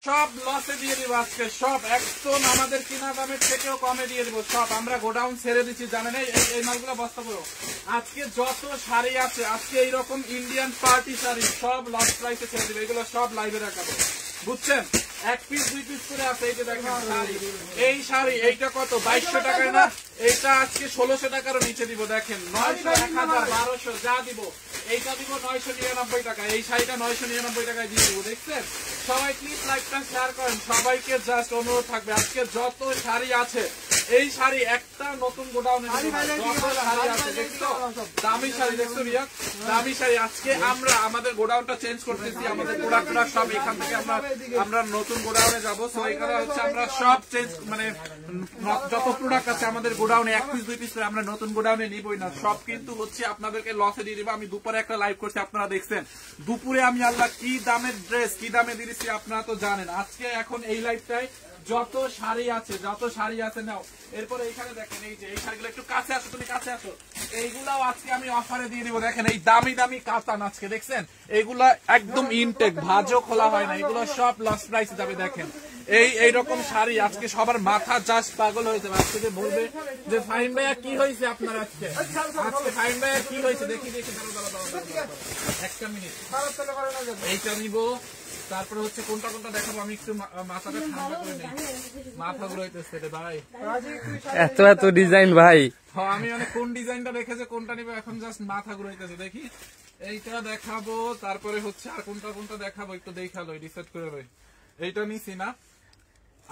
সব লসে দিয়ে দিব আজকে, সব একদম আমাদের কিনা দামের থেকেও কমে দিয়ে দিব সব। আমরা গোডাউন ছেড়ে দিচ্ছি, জানেন এই মালগুলো বস্তা পুরো। আজকে যত শাড়ি আছে আজকে এইরকম ইন্ডিয়ান পার্টি শাড়ি সব লস প্রাইসে ছেড়ে দিবে, এগুলো সব লাইভে রাখাবো, বুঝছেন? 1 পিস 2 পিস করে আছে। এই যে দেখেন শাড়ি, এই শাড়ি এইটা কত 2200 টাকায় না, এইটা আজকে 1600 টাকারও নিচে দিব। দেখেন 900, 1000, 1200 যা দিব, এইটা দিব 999 টাকা, এই শাড়িটা 999 টাকায় দিয়ে দিব। দেখছেন? সবাই প্লিজ লাইভটা শেয়ার করেন, সবাইকে জাস্ট অনুরোধ থাকবে আজকে যত শাড়ি আছে এই শাড়ি একটা নতুন গোডাউনে শাড়ি আছে, দেখছো দামি শাড়ি, দেখছো রিয়া দামি শাড়ি। আজকে আমরা আমাদের গোডাউনটা চেঞ্জ করতেছি, আমাদের প্রোডাক্ট সব এখান থেকে আমরা নতুন গোডাউনে যাবো। সো এখানে হচ্ছে আমরা সব চেঞ্জ, মানে যত প্রোডাক্ট আছে আমাদের গোডাউনে 1 পিস 2 পিস করে আমরা নতুন গোডাউনে নিবই না, সব কিন্তু হচ্ছে আপনাদেরকে লসে দিয়ে দিব। আমি দুপুরে একটা লাইভ করছি, আপনারা দেখছেন দুপুরে আমি আল্লাহ কি দামের ড্রেস কি দামে দিয়েছি আপনারা তো জানেন। আজকে এখন এই লাইভটাই যত শাড়ি আছে নাও। এরপরে এইখানে দেখেন এই যে এই শাড়িগুলো, একটু কাছে আসো, তুমি কাছে আসো, এইগুলাও আজকে আমি অফারে দিয়ে দিব। দেখেন এই দামি দামি কাতান আজকে, দেখছেন এইগুলা একদম ইনটেক, ভাজও খোলা হয় না, এগুলো সব লস প্রাইসে যাবে। দেখেন এইরকম শাড়ি আজকে সবার মাথা জাস্ট পাগল হয়েছে। আজকে যে বলবে যে ফাহিম ভাইয়া কি হয়েছে আপনার আজকে ফাহিম ভাইয়া কি হয়েছে, দেখি একটা মিনিট, এইটা নিব। তারপরে হচ্ছে কোনটা কোনটা দেখাবো, আমি একটু মাথাটা ঠান্ডা করে নেই, মাথা ঘুরাইতেছে রে ভাই, এত ডিজাইন ভাই। হ্যাঁ আমি মানে কোন ডিজাইনটা রেখেছে কোনটা নিবো এখন জাস্ট মাথা ঘুরাইতেছে। দেখি এইটা দেখাবো, তারপরে হচ্ছে আর কোনটা কোনটা দেখাবো একটু দেখালো, ডিসাইড করে রই। এইটা নিছি না,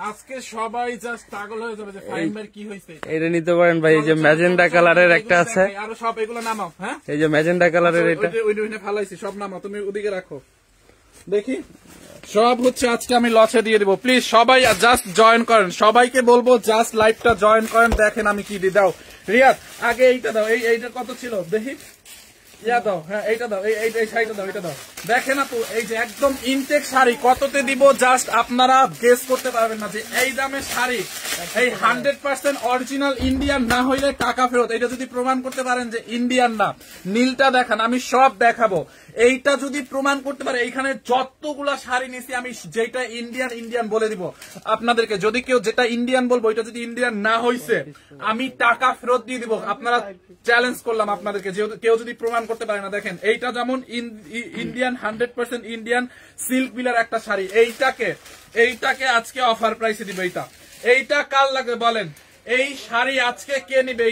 আজকে সবাই জাস্ট পাগল হয়ে যাবে যে ফাইন ভাই কি হয়েছে। এটা নিতে পারেন ভাই, এই যে ম্যাজেন্ডা কালারের একটা আছে, আরো সব এগুলো নামাও। হ্যাঁ এই যে ম্যাজেন্ডা কালারের এটা ওইটা ফালাইছি, সব নামাও, তুমি ওদিকে রাখো। দেখি সব হচ্ছে আজকে আমি লসে দিয়ে দিব। প্লিজ সবাই জাস্ট জয়েন করেন, সবাইকে বলবো জাস্ট লাইভটা জয়েন করেন। দেখেন আমি কি দিই, দাও রিয়াদ আগে এইটা দাও, এইটা কত ছিল দেখি, ইয়া দাও, হ্যাঁ এইটা দাও, এই শাড়িটা দাও, এটা দাও। দেখেন আপু এই যে একদম ইনটেক শাড়ি কততে দিব জাস্ট আপনারা গেস করতে পারবেন না যে এই দামের শাড়ি, এই 100% অরিজিনাল ইন্ডিয়ান না হইলে টাকা ফেরত। এটা যদি প্রমাণ করতে পারেন যে ইন্ডিয়ান না, নীলটা দেখান, আমি সব দেখাবো। এইটা যদি প্রমাণ করতে পারে, এইখানে যতগুলা শাড়ি নিছি আমি যেটা ইন্ডিয়ান বলে দিব আপনাদেরকে। যদি কেউ যেটা ইন্ডিয়ান বলবো এটা যদি ইন্ডিয়ান না হইছে আমি টাকা ফেরত দিয়ে দিব। আপনারা চ্যালেঞ্জ করলাম আপনাদেরকে, কেউ যদি প্রমাণ করতে পারে না। দেখেন এইটা যেমন ইন্ডিয়ান 100% ইন্ডিয়ান সিল্ক বিলার একটা শাড়ি, এইটাকে আজকে অফার প্রাইসে দিব। এইটা কাল লাগবে বলেন, এই শাড়ি আজকে কে নিবে?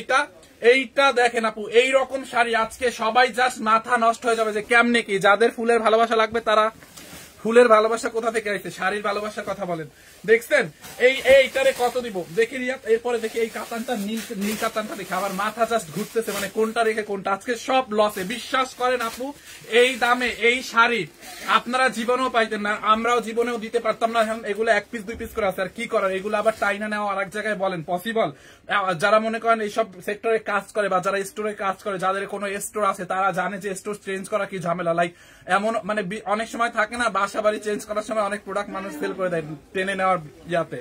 এইটা দেখেন আপু, এইরকম শাড়ি আজকে সবাই জাস্ট মাথা নষ্ট হয়ে যাবে যে কেমনে কি। যাদের ফুলের ভালোবাসা লাগবে তারা, ফুলের ভালোবাসা কোথা থেকে আসছে, শাড়ির ভালোবাসার কথা বলেন। দেখছেন এইটারে কত দিব দেখি রিয়াদ। এরপরে দেখি এই কাতানটা, নীল কাতানটা দেখি, আবার মাথা জাস্ট ঘুরতেছে, মানে কোনটা রেখে কোনটা। আজকে সব লসে, বিশ্বাস করেন আপু এই দামে এই শাড়ি আপনারা জীবনেও পাইতেন না, আমরাও জীবনেও দিতে পারতাম না। এগুলো 1 পিস 2 পিস করে আছে, আর কি করার, এগুলো আবার টাইনা নেওয়া আর এক জায়গায় বলেন পসিবল? যারা মনে করেন এইসব সেক্টরে কাজ করে বা যারা স্টোরে কাজ করে, যাদের কোনো স্টোর আছে তারা জানে যে স্টোর চেঞ্জ করা কি ঝামেলা। লাইক এমন মানে অনেক সময় থাকে না, বাসা বাড়ি চেঞ্জ করার সময় অনেক প্রোডাক্ট মানুষ সেল করে দেয় টেনে নেওয়ার ইয়াতে।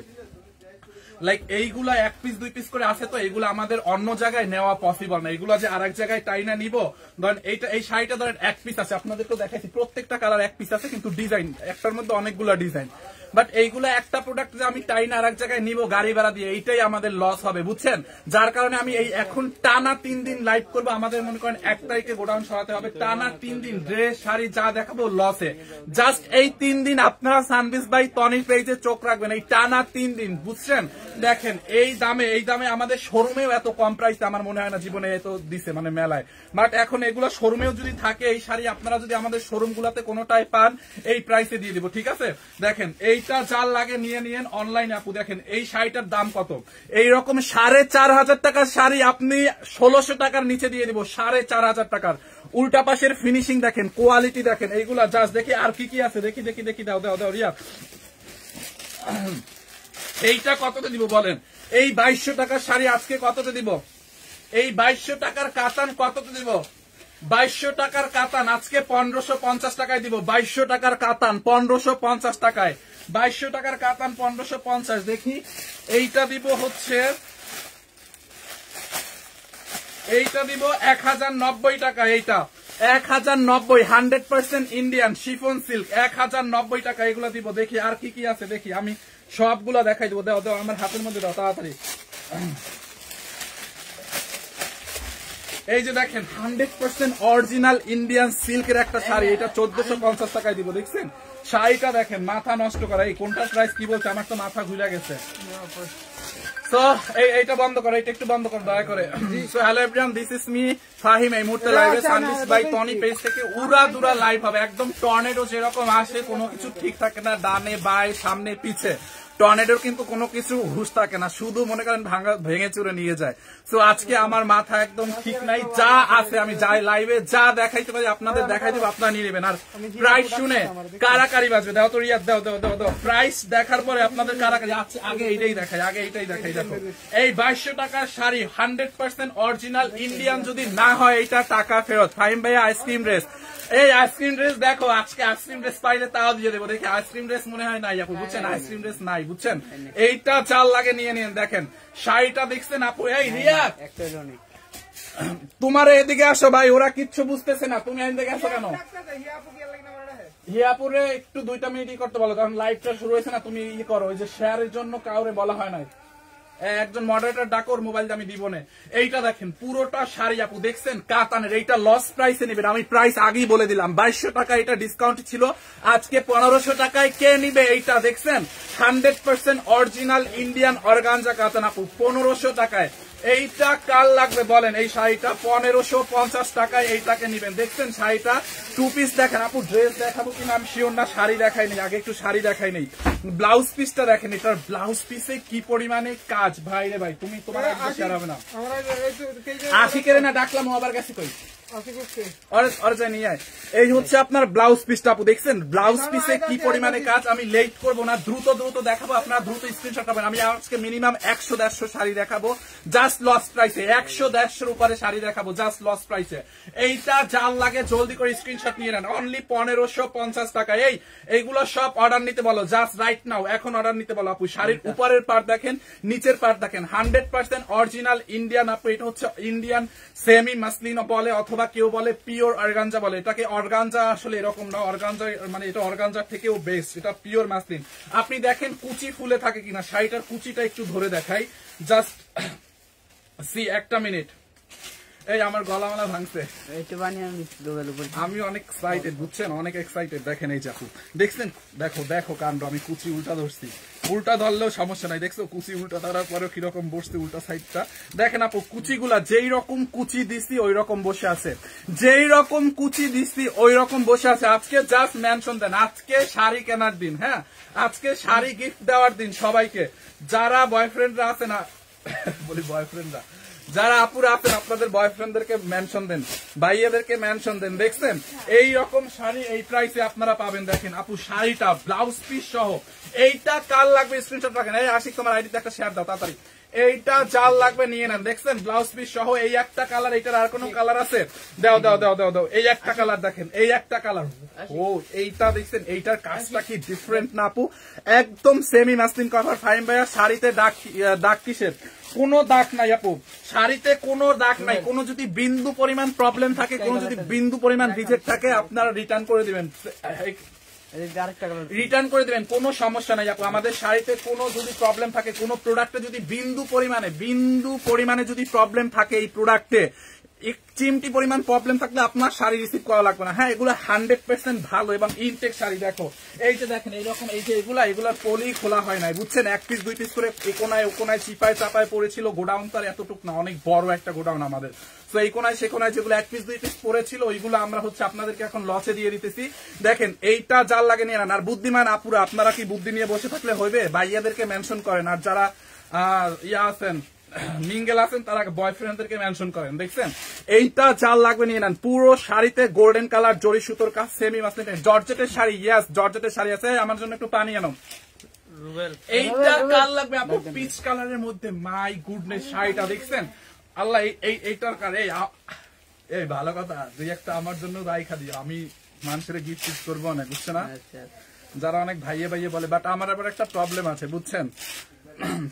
লাইক এইগুলা 1 পিস 2 পিস করে আছে, তো এইগুলো আমাদের অন্য জায়গায় নেওয়া পসিবল না। এগুলো যে আরেক জায়গায় টাইনা নিব, ধরেন এই শাড়িটা ধরেন 1 পিস আছে, আপনাদেরকে দেখাইছি প্রত্যেকটা কালার 1 পিস আছে, কিন্তু ডিজাইন একটার মধ্যে অনেকগুলো ডিজাইন। বাট এইগুলো একটা প্রোডাক্ট যে আমি টাইনা আরেক জায়গায় নিব গাড়ি ভাড়া দিয়ে, এইটাই আমাদের লস হবে, বুঝছেন? যার কারণে আমি এই এখন টানা 3 দিন লাইভ করবো। আমাদের মনে করেন 1 তারিখে গোডাউন সরাতে হবে, টানা 3 দিন ড্রেস শাড়ি যা দেখাবো লসে। জাস্ট এই 3 দিন আপনারা সানবিস বাই তনির পেজে চোখ রাখবেন, এই টানা 3 দিন, বুঝছেন? দেখেন এই দামে আমাদের শোরুমেও এত কম প্রাইসে আমার মনে হয় না জীবনে এত দিছে, মানে মেলায়। বাট এখন এগুলো শোরুমেও যদি থাকে, এই শাড়ি আপনারা যদি আমাদের শোরুম গুলাতে কোনোটাই পান এই প্রাইসে দিয়ে দিব, ঠিক আছে? দেখেন এইটা যার লাগে নিয়ে নিয়েন অনলাইনে আপু। দেখেন এই শাড়িটার দাম কত, এইরকম 4500 টাকার শাড়ি আপনি 1600 টাকার নিচে দিয়ে দিব, 4500 টাকার। উল্টা পাশের ফিনিশিং দেখেন, কোয়ালিটি দেখেন, এইগুলা জাস্ট দেখি আর কি আছে, দেখি দাও রিয়া। এইটা কততে দিব বলেন? এই 2200 টাকার শাড়ি আজকে কততে দিব? এই 2200 টাকার কাতান কততে দিব? 2200 টাকার কাতান আজকে 1550 টাকায় দিব। 2200 টাকার কাতান 1550 টাকায়, 2200 টাকার কাতান 1550। দেখি এইটা দিব হচ্ছে, এইটা দিব 1090 টাকা। 1090 100% ইন্ডিয়ান শিফন সিল্ক 1090 টাকা এগুলো দিব। দেখি আর কি কি আছে, দেখি আমি সবগুলো দেখাই দেবো। দাও দাও আমার হাতের মধ্যে দাও তাড়াতাড়ি। এই যে দেখেন 100% অরিজিনাল ইন্ডিয়ান সিল্কের একটা শাড়ি, এটা 1450 টাকায় দিব। দেখছেন শাড়িটা দেখেন, মাথা নষ্ট করা। এই কোনটা প্রাইস কি বলছে, আমার তো মাথা ঘুরে গেছে। সো এইটা বন্ধ করো, এটা একটু বন্ধ করো দয়া করে। So hello everyone, this is me Fahim. এই মুহূর্তে লাইভে সানভিস বাই টনি পেজ থেকে উড়া দুরা লাইভ হবে। একদম টর্নেডো যেরকম আসে, কোনো কিছু ঠিক থাকে না, ডানে বাই সামনে পিছে। টর্নেডোর কিন্তু কোনো কিছু হুঁশ থাকে না, শুধু মনে করেন ভেঙে চুরে নিয়ে যায়। সো আজকে আমার মাথা একদম ঠিক নাই, যা আছে আমি যাই লাইভে যা দেখাইতে পারি আপনাদের দেখাই দেবো, আপনারা নিয়ে নেবেন। আর প্রাইস শুনে কারাকারি বাজবে। দাও তো রিয়াদ, দাও দাও দাও দাও। প্রাইস দেখার পরে আপনাদের কারাকারি। আগে এইটাই দেখাই, আগে এইটাই দেখাই। দেখো এই 2200 টাকার শাড়ি 100% অরিজিনাল ইন্ডিয়ান যদি না হয় এইটা টাকা ফেরত। ফাহিম ভাইয়া আইসক্রিম ড্রেস, এই আইসক্রিম ড্রেস দেখো, আজকে আইসক্রিম ড্রেস পাইলে তাও দিয়ে দেবো। দেখি আইসক্রিম ড্রেস মনে হয় নাই আপু, বুঝছেন আইসক্রিম ড্রেস নাই, বুঝছেন। এইটা চাল লাগে নিয়ে নিন। দেখেন শাড়িটা দেখছেন আপু। এই রিয়া তোমার এদিকে আসো ভাই, ওরা কিচ্ছু বুঝতেছে না, তুমি এদিকে আসো কেন? হিয়াপুরে একটু 2টা মিনিট করতে বলো, কারণ লাইভটা শুরু হয়েছে না। তুমি ই করো, ওই যে শেয়ারের জন্য কাউরে বলা হয় নাই। একজন মডারেটর ডাকোর মোবাইল আমি দিব না। এইটা দেখেন পুরোটা শাড়ি আপু, দেখছেন কাতানের। এইটা লস প্রাইসে নেবেন, আমি প্রাইস আগেই বলে দিলাম। 2200 টাকা এটা ডিসকাউন্ট ছিল, আজকে 1500 টাকায় কে নিবে? এইটা দেখছেন 100% অরিজিনাল ইন্ডিয়ান অর্গানজা কাতান আপু, 1500 টাকায়। এইটা কাল লাগবে বলেন? এই শাড়িটা 1550 টাকায় এইটাকে নিবেন। দেখছেন শাড়িটা 2 পিস। দেখেন আপু ড্রেস দেখাবো কিনা আমি শিওর না, শাড়ি দেখাই নেই, আগে একটু শাড়ি দেখাই নেই। ব্লাউজ পিসটা দেখেন, এটার ব্লাউজ পিসে কি পরিমাণে কাজ ভাই রে ভাই, তুমি তোমার শেয়ার হবে না। আশিকের না ডাকলাম, ও আবার গেছে কই? এই হচ্ছে আপনার ব্লাউজ পিসটা আপু, দেখছেন ব্লাউজ পিসে কি পরিমাণে কাজ। আমি লেট করবো না, দ্রুত দ্রুত দেখাবো, আপনারা দ্রুত স্ক্রিনশট পাবেন। আমি আজকে মিনিমাম 100-150 শাড়ি দেখাবো জাস্ট লস প্রাইসে। 100-150 উপরে শাড়ি দেখাবো জাস্ট লস প্রাইসে। এইটা যার লাগে জলদি করে স্ক্রিনশট নিয়ে নেন, অনলি 1550 টাকা। এইগুলো সব অর্ডার নিতে বলো জাস্ট রাইট নাও, এখন অর্ডার নিতে বলো আপু। শাড়ির উপরের পার্ট দেখেন, নিচের পার্ট দেখেন, 100% অরিজিনাল ইন্ডিয়ান আপু। এটা হচ্ছে ইন্ডিয়ান সেমি মাসলিন বলে, অথবা কেউ বলে পিওর অর্গানজা বলে। এটাকে অর্গানজা আসলে এরকম না, অর্গানজা মানে এটা অর্গানজার থেকেও বেস্ট, এটা পিওর মাসলিন। আপনি দেখেন কুচি ফুলে থাকে কিনা, শাড়িটার কুচিটা একটু ধরে দেখাই জাস্ট সি, একটা মিনিট। এই আমার গলামালা ভাঙছে, আমি অনেক এক্সাইটেড, বুঝছেন অনেক এক্সাইটেড। দেখেন এই চাকু, দেখছেন দেখো দেখো কাণ্ড, আমি কুচি উল্টা ধরছি, উল্টা ধরলেও সমস্যা নাই। দেখছো কুচি উল্টা ধরার পরেও কিরকম বসছে উল্টা সাইডটা। দেখেন আপু কুচিগুলা যেই রকম কুচি দিছি ওই রকম বসে আছে, যেই রকম কুচি দিছি ওই রকম বসে আছে। আজকে জাস্ট মেনশন দেন, আজকে শাড়ি কেনার দিন, হ্যাঁ আজকে শাড়ি গিফট দেওয়ার দিন সবাইকে। যারা বয়ফ্রেন্ডরা আছে না, বলি বয়ফ্রেন্ডরা, যারা আপুরা আছেন আপনাদের বয়ফ্রেন্ডদেরকে মেনশন দেন, ভাইয়াদেরকে মেনশন দেন। দেখছেন এই রকম শাড়ি এই প্রাইসে আপনারা পাবেন। দেখেন আপু শাড়িটা ব্লাউজ পিস সহ, এইটা কাল লাগবে স্ক্রিনশট রাখেন। এই আশিক তোমার আইডিতে একটা শেয়ার দাও তাড়াতাড়ি, এইটা জাল লাগবে নিয়ে নেন। দেখছেন ব্লাউজ পিস সহ, এই একটা কালার, এইটার আর কোনো কালার আছে? দাও দাও দাও দাও দাও, এই একটা কালার দেখেন, এই একটা কালার। ও এইটা দেখছেন, এইটার কাজটা কি ডিফারেন্ট না আপু, একদম সেমি মাসলিন কভার। ফাহিম ভাইয়া শাড়িতে দাগ কিসের? কোনো দাগ নাই আপু, শাড়িতে কোনো দাগ নাই। কোনো যদি বিন্দু পরিমাণ প্রবলেম থাকে, কোনো যদি বিন্দু পরিমাণ ডিফেক্ট থাকে, আপনারা রিটার্ন করে দিবেন, রিটার্ন করে দিবেন, কোনো সমস্যা নাই আপু। আমাদের শাড়িতে কোনো যদি প্রবলেম থাকে, কোনো প্রোডাক্টে যদি বিন্দু পরিমাণে যদি প্রবলেম থাকে, এই প্রোডাক্টে এক চিমটি পরিমাণ প্রবলেম থাকলে আপনার শাড়ি রিসিভ করা লাগবে না। হ্যাঁ এগুলো 100% ভালো এবং ইনটেক শাড়ি। দেখো এই যে দেখেন এইরকম, এই যে এগুলার পলি খোলা হয় নাই, বুঝছেন 1 পিস 2 পিস করে কোনায় কোনায় চিপায় চাপায় পড়েছিল। গোডাউন তার এতটুক না, অনেক বড় একটা গোডাউন আমাদের। তো এই কোনায় সে কোনায় যেগুলো 1 পিস 2 পিস পড়েছিল ওইগুলো আমরা হচ্ছে আপনাদেরকে এখন লসে দিয়ে দিতেছি। দেখেন এইটা জাল লাগে নিয়ে নেন। আর বুদ্ধিমান আপুরা আপনারা কি বুদ্ধি নিয়ে বসে থাকলে হইবে? ভাইয়াদেরকে মেনশন করেন, আর যারা ইয়া আছেন মিঙ্গেল আছেন তারা বয়ফ্রেন্ডদেরকে মেনশন করেন। দেখছেন এইটা জাল লাগবে নিয়ে নেন। পুরো শাড়িতে গোল্ডেন কালার জরি সুতোর কাজ, সেমি মাসলিন জর্জেটের শাড়ি। ইয়েস জর্জেটের শাড়ি আছে, আমার জন্য একটু পানি আনো। এইটা কাল লাগবে আপু পিচ কালারের মধ্যে। মাই গুডনেস শাড়িটা দেখছেন আল্লাহ, এইটার কার এই ভালো কথা, দুই একটা আমার জন্য রাইখা দিও, আমি মানুষের গিফট করবো না, বুঝছে না? যারা অনেক ভাইয়ে ভাইয়ে বলে, বাট আমার আবার একটা প্রবলেম আছে বুঝছেন,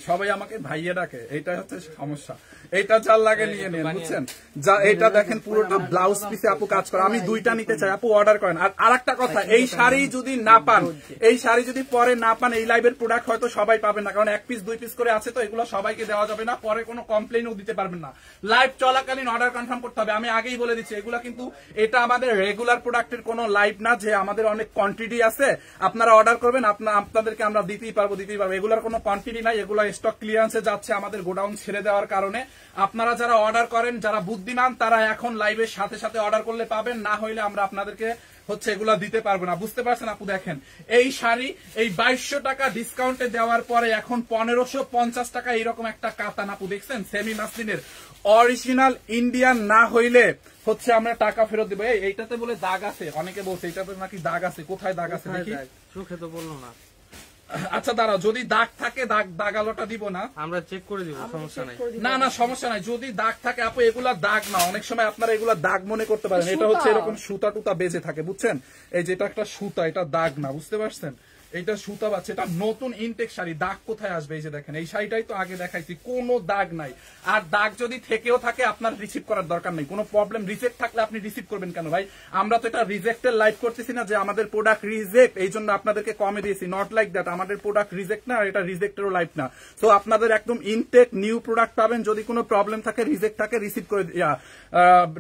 সবাই আমাকে ভাইয়া ডাকে, এইটাই হচ্ছে সমস্যা। এইটা যার লাগে নিয়ে নেন, বুঝছেন? যা এইটা দেখেন পুরোটা ব্লাউজ পিসে আপু কাজ করে, আমি দুইটা নিতে চাই, আপু অর্ডার করেন। আর আরেকটা কথা, এই শাড়ি যদি না পান, এই শাড়ি যদি পরে না পান, এই লাইভের প্রোডাক্ট হয়তো সবাই পাবেন না, কারণ 1 পিস 2 পিস করে আছে, তো এগুলো সবাইকে দেওয়া যাবে না, পরে কোনো কমপ্লেইনও দিতে পারবেন না। লাইভ চলাকালীন অর্ডার কনফার্ম করতে হবে। আমি আগেই বলে দিচ্ছি, এগুলা কিন্তু এটা আমাদের রেগুলার প্রোডাক্টের কোনো লাইভ না, যে আমাদের অনেক কোয়ান্টিটি আছে, আপনারা অর্ডার করবেন, আপনাদেরকে আমরা দিতেই পারবো। এগুলার কোনো কোয়ান্টিটি নাই, এগুলো স্টক ক্লিয়ারেন্সে যাচ্ছে আমাদের গোডাউন ছেড়ে দেওয়ার কারণে। আপনারা যারা অর্ডার করেন, যারা বুদ্ধিমান, তারা এখন লাইভের সাথে সাথে অর্ডার করলে পাবেন, না হইলে আমরা আপনাদেরকে হচ্ছে এগুলা দিতে পারবো না। বুঝতে পারছেন আপু? দেখেন এই শাড়ি এই 2200 টাকা ডিসকাউন্টে দেওয়ার পরে এখন 1550 টাকা এরকম একটা কাতান আপু দেখছেন, সেমি মাসলিনের অরিজিনাল ইন্ডিয়ান না হইলে হচ্ছে আমরা টাকা ফেরত দিব। এইটাতে বলে দাগ আছে, অনেকে বলছে এইটাতে নাকি দাগ আছে। কোথায় দাগ আছে দেখি? চোখে তো বললো না। আচ্ছা দাঁড়াও, যদি দাগ থাকে দাগ আলোটা দিব না, আমরা চেক করে দিব, সমস্যা নাই। না সমস্যা নাই, যদি দাগ থাকে আপু এগুলা দাগ না, অনেক সময় আপনারা এগুলা দাগ মনে করতে পারেন, এটা হচ্ছে এরকম সুতা টুতা বেজে থাকে, বুঝছেন? এই যে এটা একটা সুতা, এটা দাগ না, বুঝতে পারছেন? এটা সুতা বাচ্ছে, এটা নতুন ইনটেক শাড়ি, দাগ কোথায় আসবে? এই যে দেখেন, এই শাড়িটাই তো আগে দেখাইছি, কোনো দাগ নাই। আর দাগ যদি থেকেও থাকে আপনার রিসিভ করার দরকার নেই, কোনো প্রবলেম। রিজেক্ট থাকলে আপনি রিসিভ করবেন কেন ভাই? আমরা তো এটা রিজেক্টের লাইভ করতেছি না যে আমাদের প্রোডাক্ট রিজেক্ট, এই জন্য আপনাদেরকে কমে দিয়েছি, নট লাইক দ্যাট। আমাদের প্রোডাক্ট রিজেক্ট না, আর এটা রিজেক্টেরও লাইভ না। তো আপনাদের একদম ইনটেক নিউ প্রোডাক্ট পাবেন। যদি কোনো প্রবলেম থাকে, রিজেক্ট থাকে, রিসিভ করে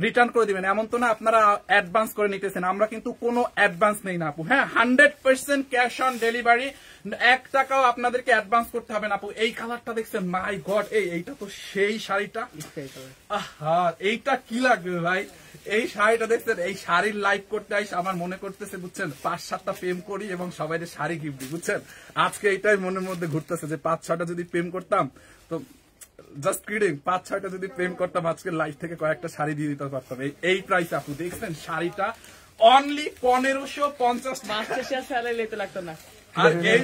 রিটার্ন করে দিবেন। এমন তো না আপনারা অ্যাডভান্স করে নিতেছেন, আমরা কিন্তু কোনো অ্যাডভান্স নেই না আপু। হ্যাঁ, 100% ক্যাশ অন ডেলিভারি, 1 টাকাও আপনাদেরকে অ্যাডভান্স করতে হবে না আপু। এই কালারটা দেখছেন, মাই গড, এইটা তো সেই শাড়িটা। আহা, এইটা কি লাগবে ভাই? এই শাড়িটা দেখছেন, এই শাড়ির লাইভ করতে আইস আমার মনে করতেছে, বুঝছেন, 5-7টা প্রেম করি এবং সবাই শাড়ি গিফট দিই, বুঝছেন? আজকে এইটাই মনের মধ্যে ঘুরতেছে যে 5-6টা যদি প্রেম করতাম, তো জাস্ট কিডিং, 5-6টা যদি প্রেম করতাম, আজকে লাইভ থেকে কয়েকটা শাড়ি দিয়ে দিতে পারতাম। এই প্রাইস আপু দেখছেন, শাড়িটা অনলি 1550 মাস শেষে স্যালারি লেতে লাগতো না। আর এই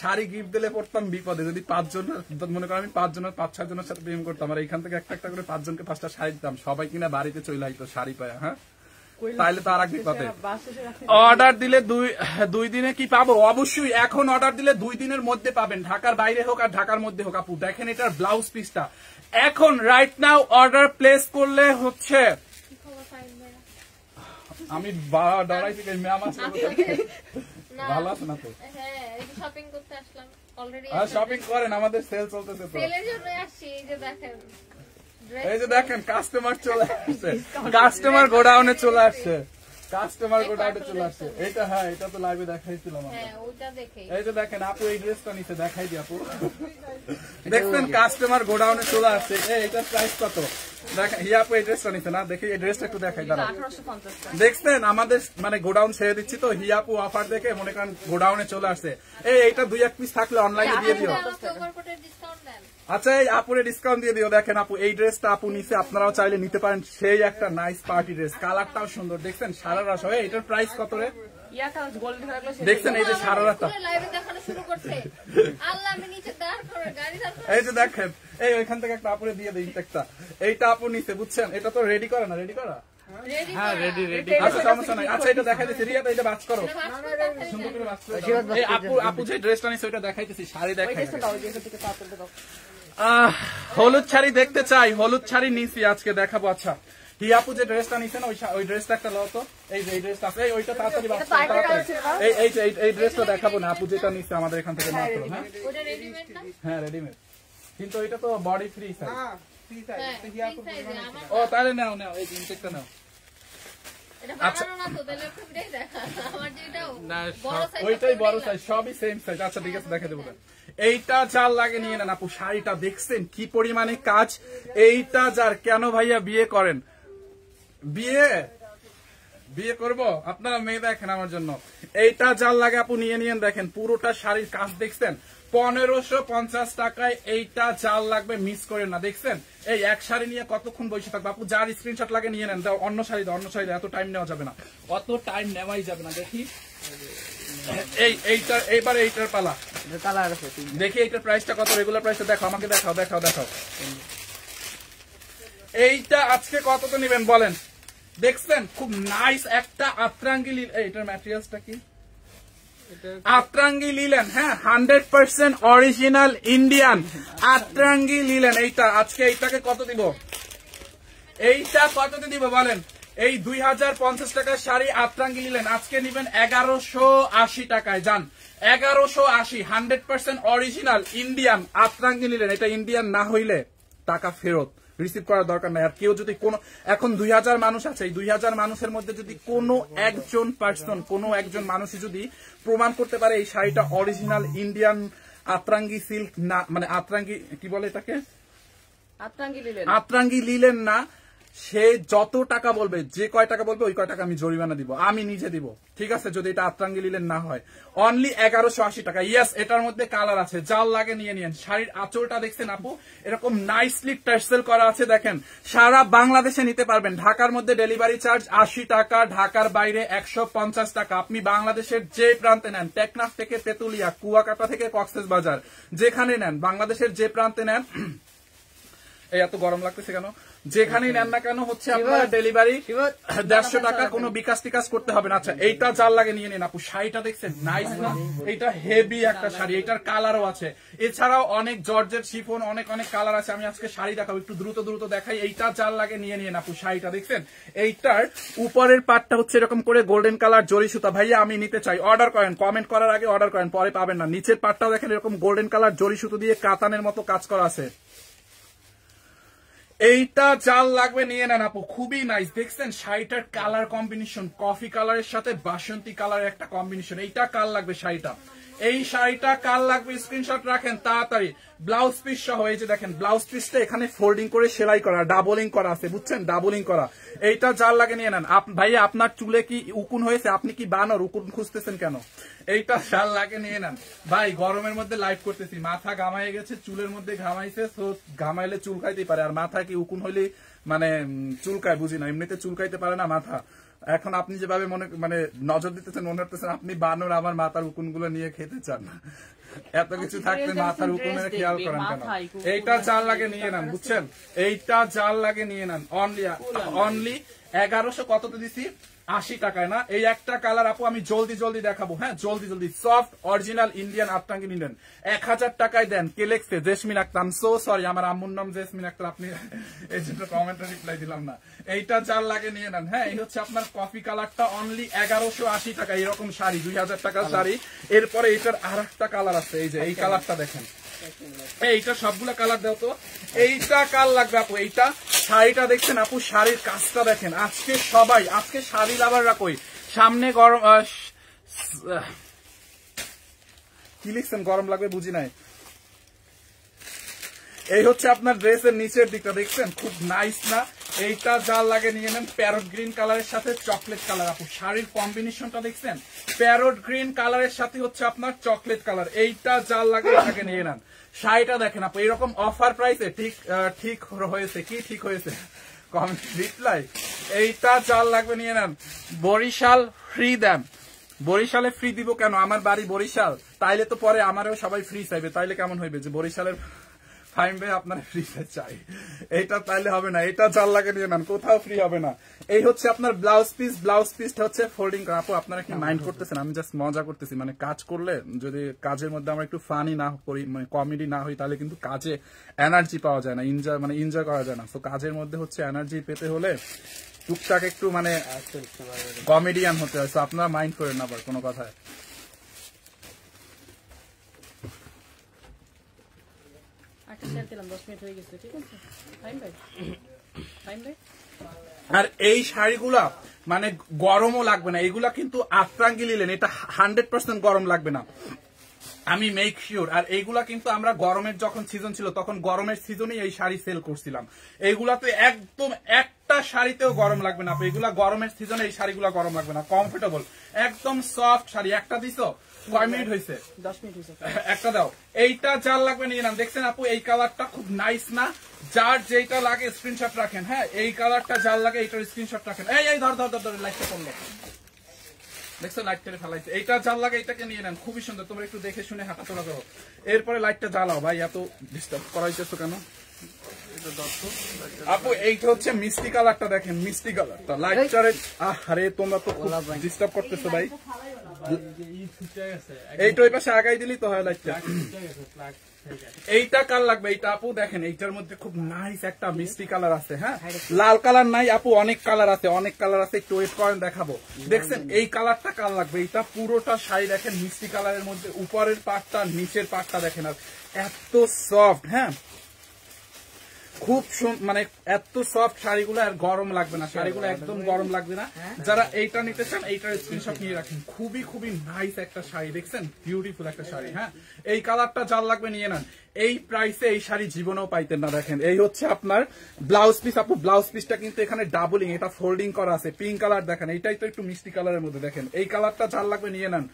শাড়ি গিফট দিলে পড়তাম বিপদে। যদি 5 জন, মনে করেন আমি 5 জনের 5-6 জনের সাথে প্রেম করতাম, আর এখান থেকে একটা করে 5 জনকে 5টা শাড়ি দিতাম, সবাই কিনা বাড়িতে চলে আইতো শাড়ি পায়। হ্যাঁ, তাইলে তো আর এক বিপদে। অর্ডার দিলে 2 দিনে কি পাবো? অবশ্যই এখন অর্ডার দিলে 2 দিনের মধ্যে পাবেন, ঢাকার বাইরে হোক আর ঢাকার মধ্যে হোক আপু। দেখেন এটার ব্লাউজ পিসটা, এখন রাইট নাও অর্ডার প্লেস করলে হচ্ছে, আমি ডরাই থেকে ম্যাম আছে, ভালো আছে না তো? হ্যাঁ, শপিং করতে আসলাম অলরেডি। শপিং করেন, আমাদের সেল চলতেছে তো। সেলের জন্য আসছি, এই যে দেখেন, এই যে দেখেন কাস্টমার চলে আসছে, কাস্টমার গোডাউনে চলে আসছে, কাস্টমার গোডাউনে চলে আসছে। এটা হ্যাঁ, এটা তো লাইভে দেখাইছিলাম আমরা। হ্যাঁ, ওটা দেখেই। এই যে দেখেন আপু, এই ড্রেসটা নিচে দেখাই দি আপু, দেখছেন কাস্টমার গোডাউনে চলে আসছে। এটার প্রাইস কত দেখেন? হিয়া আপু এই ড্রেসটা নিচে না, দেখি এই ড্রেসটা একটু দেখাই, দাঁড়ান। 1850 দেখছেন আমাদের মানে গোডাউন ছেড়ে দিচ্ছি তো, হিয়া আপু অফার দেখে মনে করেন গোডাউনে চলে আসছে। এইটা 2-1 পিস থাকলে অনলাইনে দিয়ে দিও। আচ্ছা, এই আপুরে ডিসকাউন্ট দিয়ে দিও। দেখেন আপু, এই ড্রেসটা আপু নিচে, আপনারাও চাইলে নিতে পারেন, সেই একটা নাইস পার্টি ড্রেস, কালারটাও সুন্দর, দেখছেন সারারা সহ। এটার প্রাইস কত রে? দেখছেন এই যে সারারাটা, এই যে দেখেন, ওইখান থেকে একটা আপুরে দিয়ে দিই ইনটেকটা। এইটা আপু নিচে, বুঝছেন? এটা তো রেডি করা না, রেডি করা? হ্যাঁ, রেডি রেডি। আচ্ছা, সমস্যা নাই। আচ্ছা, এটা দেখাই দিচ্ছি, রিয়াদ এটা বাজ করো, সুন্দর করে বাজ করো। এই আপু যে ড্রেসটা নিছে ওইটা দেখাইতেছি, শাড়ি দেখাই। হলুদ শাড়ি দেখতে চাই, হলুদ শাড়ি নিছি আজকে দেখাবো। আচ্ছা, হিয়া আপু যে ড্রেসটা নিছে না, ওই ড্রেসটা একটা লো তো। এই যে এই ড্রেসটা আছে, ওইটা তাড়াতাড়ি বাজ করো, তাড়াতাড়ি। এই ড্রেসটা দেখাবো না, আপু যেটা নিছে আমাদের এখান থেকে মাত্র। হ্যাঁ, ওটা রেডিমেড না? হ্যাঁ, রেডিমেড, কিন্তু এটা তো বডি ফ্রি সাইজ। হ্যাঁ, ও তাহলে নাও, এই ইনটেকটা নাও। এটা বানানো না তো, তাহলে একটু ভিড়ে দেখা। আমার যেটাও বড় সাইজ, ওইটাই বড় সাইজ, সবই সেম সাইজ। আচ্ছা ঠিক আছে, দেখে দেবো। এইটা যার লাগে নিয়ে নেন আপু। শাড়িটা দেখছেন কি পরিমাণে কাজ? এইটা যার, কেন ভাইয়া বিয়ে করেন? বিয়ে করব? আপনারা মেয়ে দেখেন আমার জন্য। এইটা যার লাগে আপু নিয়ে নিয়েন। দেখেন পুরোটা শাড়ির কাজ দেখছেন, 1550 টাকায় এইটা যার লাগবে, মিস করেন না। দেখছেন এই এক শাড়ি নিয়ে কতক্ষণ বসে থাকবে আপু? যার স্ক্রিনশট লাগে নিয়ে নেন। দাও, অন্য শাড়ি দাও, অন্য শাড়ি দাও, এত টাইম নেওয়া যাবে না, অত টাইম নেওয়াই যাবে না। দেখি এইবার এইটার পালা, দেখি এইটার প্রাইসটা কত, রেগুলার প্রাইসটা দেখো, আমাকে দেখাও। এইটা আজকে কত তো নেবেন বলেন? দেখছেন খুব নাইস একটা আত্রাঙ্গি। এইটার ম্যাটেরিয়ালসটা কি? আতরাঙ্গি লিলেন, হ্যাঁ 100% অরিজিনাল ইন্ডিয়ান আতরাঙ্গি লিলেন। এইটা আজকে এইটাকে কত দিব? এইটা কততে দিব বলেন? এই 2050 টাকার শাড়ি আতরাঙ্গি লিলেন আজকে নিবেন 1180 টাকায়। যান 1180, 100% অরিজিনাল ইন্ডিয়ান আতরাঙ্গি লিলেন। এটা ইন্ডিয়ান না হইলে টাকা ফেরত, রিসিভ করার দরকার নাই। আর কেউ যদি কোনো, এখন 2000 মানুষ আছে, এই 2000 মানুষের মধ্যে যদি কোনো একজন পার্সন, কোনো একজন মানুষই যদি প্রমাণ করতে পারে এই শাড়িটা অরিজিনাল ইন্ডিয়ান আতরাঙ্গি সিল্ক না, মানে আতরাঙ্গি কি বলে এটাকে, আতরাঙ্গি লিলেন না, সে যত টাকা বলবে, যে কয় টাকা বলবে ওই কয় টাকা আমি জরিমানা দিব, আমি নিজে দিব, ঠিক আছে? যদি এটা আতরাঙ্গি লিলেন না হয়। অনলি 1180 টাকা। ইয়েস, এটার মধ্যে কালার আছে, জাল লাগে নিয়ে নিয়েন। শাড়ির আঁচলটা দেখছেন আপু, এরকম নাইসলি টার্সেল করা আছে, দেখেন। সারা বাংলাদেশে নিতে পারবেন। ঢাকার মধ্যে ডেলিভারি চার্জ 80 টাকা, ঢাকার বাইরে 150 টাকা। আপনি বাংলাদেশের যে প্রান্তে নেন, টেকনাফ থেকে তেতুলিয়া, কুয়াকাটা থেকে কক্সবাজার, যেখানে নেন, বাংলাদেশের যে প্রান্তে নেন, এই এত গরম লাগতেছে কেন, যেখানেই নেন না কেন হচ্ছে আপনার ডেলিভারি 150 টাকা, কোনো বিকাশ টিকাশ করতে হবে না। আচ্ছা, এইটা জাল লাগে নিয়ে নিন আপু। শাড়িটা দেখছেন নাইস না? এইটা হেভি একটা শাড়ি, এইটার কালারও আছে। এছাড়াও অনেক জর্জেট, শিফন, অনেক অনেক কালার আছে। আমি আজকে শাড়ি দেখাবো, একটু দ্রুত দ্রুত দেখাই। এইটা জাল লাগে নিয়ে নিন আপু। শাড়িটা দেখছেন, এইটার উপরের পাটটা হচ্ছে এরকম করে গোল্ডেন কালার জরি সুতা। ভাইয়া আমি নিতে চাই, অর্ডার করেন, কমেন্ট করার আগে অর্ডার করেন, পরে পাবেন না। নিচের পাটটাও দেখেন এরকম গোল্ডেন কালার জরি সুতো দিয়ে কাতানের মতো কাজ করা আছে। এইটা জাল লাগবে নিয়ে নেন আপু, খুবই নাইস। দেখছেন শাড়িটার কালার কম্বিনেশন, কফি কালারের সাথে বাসন্তী কালারের একটা কম্বিনেশন। এইটা কাল লাগবে শাড়িটা, এই শাড়িটা কাল লাগবে, স্ক্রিনশট রাখেন তাড়াতাড়ি। ব্লাউজ পিস সহ, এই যে দেখেন ব্লাউজ পিসটা এখানে ফোল্ডিং করে সেলাই করা, ডাবলিং করা আছে, বুঝছেন? ডাবলিং করা। এইটা জাল লাগে নিয়ে নেন। ভাইয়া আপনার চুলে কি উকুন হয়েছে? আপনি কি বানর, উকুন খুঁজতেছেন কেন? এইটা জাল লাগে নিয়ে নেন। ভাই গরমের মধ্যে লাইভ করতেছি, মাথা ঘামাই গেছে, চুলের মধ্যে ঘামাইছে, তো ঘামাইলে চুলকাইতেই পারে। আর মাথা কি উকুন হইলে মানে চুলকায়, বুঝি না, এমনিতে চুলকাইতে পারে না মাথা। এখন আপনি যেভাবে মানে নজর দিতেছেন, মনে হতেছেন আপনি বানর আমার মাথার উকুন গুলো নিয়ে খেতে চান। এত কিছু থাকতে মাথার উকুনের খেয়াল করেন কেন? এইটা জাল লাগে নিয়ে নেন, বুঝছেন? এইটা জাল লাগে নিয়ে নেন। অনলি 1100 কততে দিছি? 80 টাকায় না? এই একটা কালার আপু আমি জলদি জলদি দেখাবো, হ্যাঁ জলদি জলদি। সফট অরিজিনাল ইন্ডিয়ান আতরাঙ্গি নিলেন 1000 টাকায় দেন। কে লেখছে? জেসমিন আক্তার। সো সরি, আমার আম্মুর নাম জেসমিন আক্তার, আপনি এই জন্য কমেন্টে রিপ্লাই দিলাম না। এইটা জাল লাগে নিয়ে নেন। হ্যাঁ, এই হচ্ছে আপনার কফি কালারটা, অনলি 1180 টাকা। এরকম শাড়ি 2000 টাকার শাড়ি। এরপরে এইটার আর একটা কালার আছে, এই যে এই কালারটা দেখেন। এইটা সবগুলা কালার দাও তো। এইটা কাল লাগবে আপু। এইটা শাড়িটা দেখছেন আপু, শাড়ির কাজটা দেখেন। আজকে সবাই, আজকে শাড়ি লাভাররা কই? সামনে গরম, কি লিখছেন? গরম লাগবে বুঝি নাই। এই হচ্ছে আপনার ড্রেসের নিচের দিকটা, দেখছেন? খুব নাইস না? এইটা জাল লাগে নিয়ে নেন। প্যারট গ্রিন কালারের সাথে চকলেট কালার আপু, শাড়ির কম্বিনেশনটা দেখছেন? প্যারট গ্রিন কালারের সাথে হচ্ছে আপনার চকলেট কালার। এইটা জাল লাগে এটাকে নিয়ে নেন। শাড়িটা দেখেন আপু, এরকম অফার প্রাইসে ঠিক হয়েছে কি? ঠিক হয়েছে, কমেন্ট রিপ্লাই। এইটা জাল লাগবে নিয়ে নেন। বরিশাল ফ্রি দেন। বরিশালে ফ্রি দিব কেন? আমার বাড়ি বরিশাল, তাইলে তো পরে আমারও সবাই ফ্রি চাইবে। তাইলে কেমন হইবে যে বরিশালের ফাইম ভাই আপনার ফ্রি চাই? এইটা তাইলে হবে না। এটা জাল লাগে নিয়ে নেন, কোথাও ফ্রি হবে না। এই হচ্ছে আপনার ব্লাউজ পিস। ব্লাউজ পিসটা হচ্ছে ফোল্ডিং করা। আপু আপনারা কি মাইন্ড করতেছেন? আমি জাস্ট মজা করতেছি। মানে কাজ করলে যদি কাজের মধ্যে আমরা একটু ফানি না করি, মানে কমেডি না হই, তাহলে কিন্তু কাজে এনার্জি পাওয়া যায় না, এনজয় করা যায় না। তো কাজের মধ্যে হচ্ছে এনার্জি পেতে হলে টুকটাক একটু মানে কমেডিয়ান হতে হয়। তো আপনারা মাইন্ড করেন না আবার কোনো কথায়। আর এই শাড়িগুলা মানে গরমও লাগবে না। এগুলা কিন্তু আতরাঙ্গি লিলেন, এটা 100% গরম লাগবে না, আমি মেক শিওর। আর এইগুলা কিন্তু আমরা গরমের যখন সিজন ছিল তখন গরমের সিজনেই এই শাড়ি সেল করছিলাম। এইগুলাতে একদম একটা শাড়িতেও গরম লাগবে না। এইগুলা গরমের সিজনে এই শাড়িগুলা গরম লাগবে না, কমফোর্টেবল একদম সফট শাড়ি। একটা দিছো? কয় মিনিট হয়েছে? 10 মিনিট হয়েছে। একটা দাও। এইটা জাল লাগবে নিয়ে নাম। দেখছেন আপু এই কালারটা খুব নাইস না? যার যেটা লাগে স্ক্রিনশট রাখেন। হ্যাঁ, এই কালারটা জাল লাগে, এইটার স্ক্রিনশট রাখেন। এই ধর লাইটটা পড়লো, দেখছো? লাইট টেনে ফেলাইছে। এইটা জাল লাগে, এইটাকে নিয়ে নেন, খুবই সুন্দর। তোমরা একটু দেখে শুনে হাঁটাচলা করো। এরপরে লাইটটা জ্বালাও। ভাই এত ডিস্টার্ব করাইতেছো কেন আপু? এইটা হচ্ছে মিষ্টি কালারটা দেখেন, মিষ্টি কালারটা লাইটটারে। আরে তোমরা তো খুব ডিস্টার্ব করতেছো ভাই। এইটা ওই পাশে আগাই দিলি তো হয় লাইটটা। এইটা কার লাগবে? এইটা আপু দেখেন এইটার মধ্যে খুব নাইস একটা মিষ্টি কালার আছে। হ্যাঁ, লাল কালার নাই আপু, অনেক কালার আছে, অনেক কালার আছে, একটু ওয়েট করেন দেখাবো। দেখছেন এই কালারটা কার লাগবে? এইটা পুরোটা শাড়ি দেখেন মিষ্টি কালারের মধ্যে, উপরের পাটটা নিচের পাটটা দেখেন আর এত সফট। হ্যাঁ, খুব মানে এত সফট শাড়িগুলো, আর গরম লাগবে না, শাড়িগুলো একদম গরম লাগবে না। যারা এইটা নিতে চান এইটার স্ক্রিনশট নিয়ে রাখেন। খুবই খুবই নাইস একটা শাড়ি, দেখছেন বিউটিফুল একটা শাড়ি। হ্যাঁ, এই কালারটা যার লাগবে নিয়ে নেন। এই প্রাইসে এই শাড়ি জীবনেও পাইতেন না। দেখেন এই হচ্ছে আপনার ব্লাউজ পিস আপু, ব্লাউজ পিসটা কিন্তু এখানে ডাবলিং, এটা ফোল্ডিং করা আছে, পিঙ্ক কালার দেখেন, এইটাই তো একটু মিষ্টি কালারের মধ্যে। দেখেন এই কালারটা যার লাগবে নিয়ে নেন।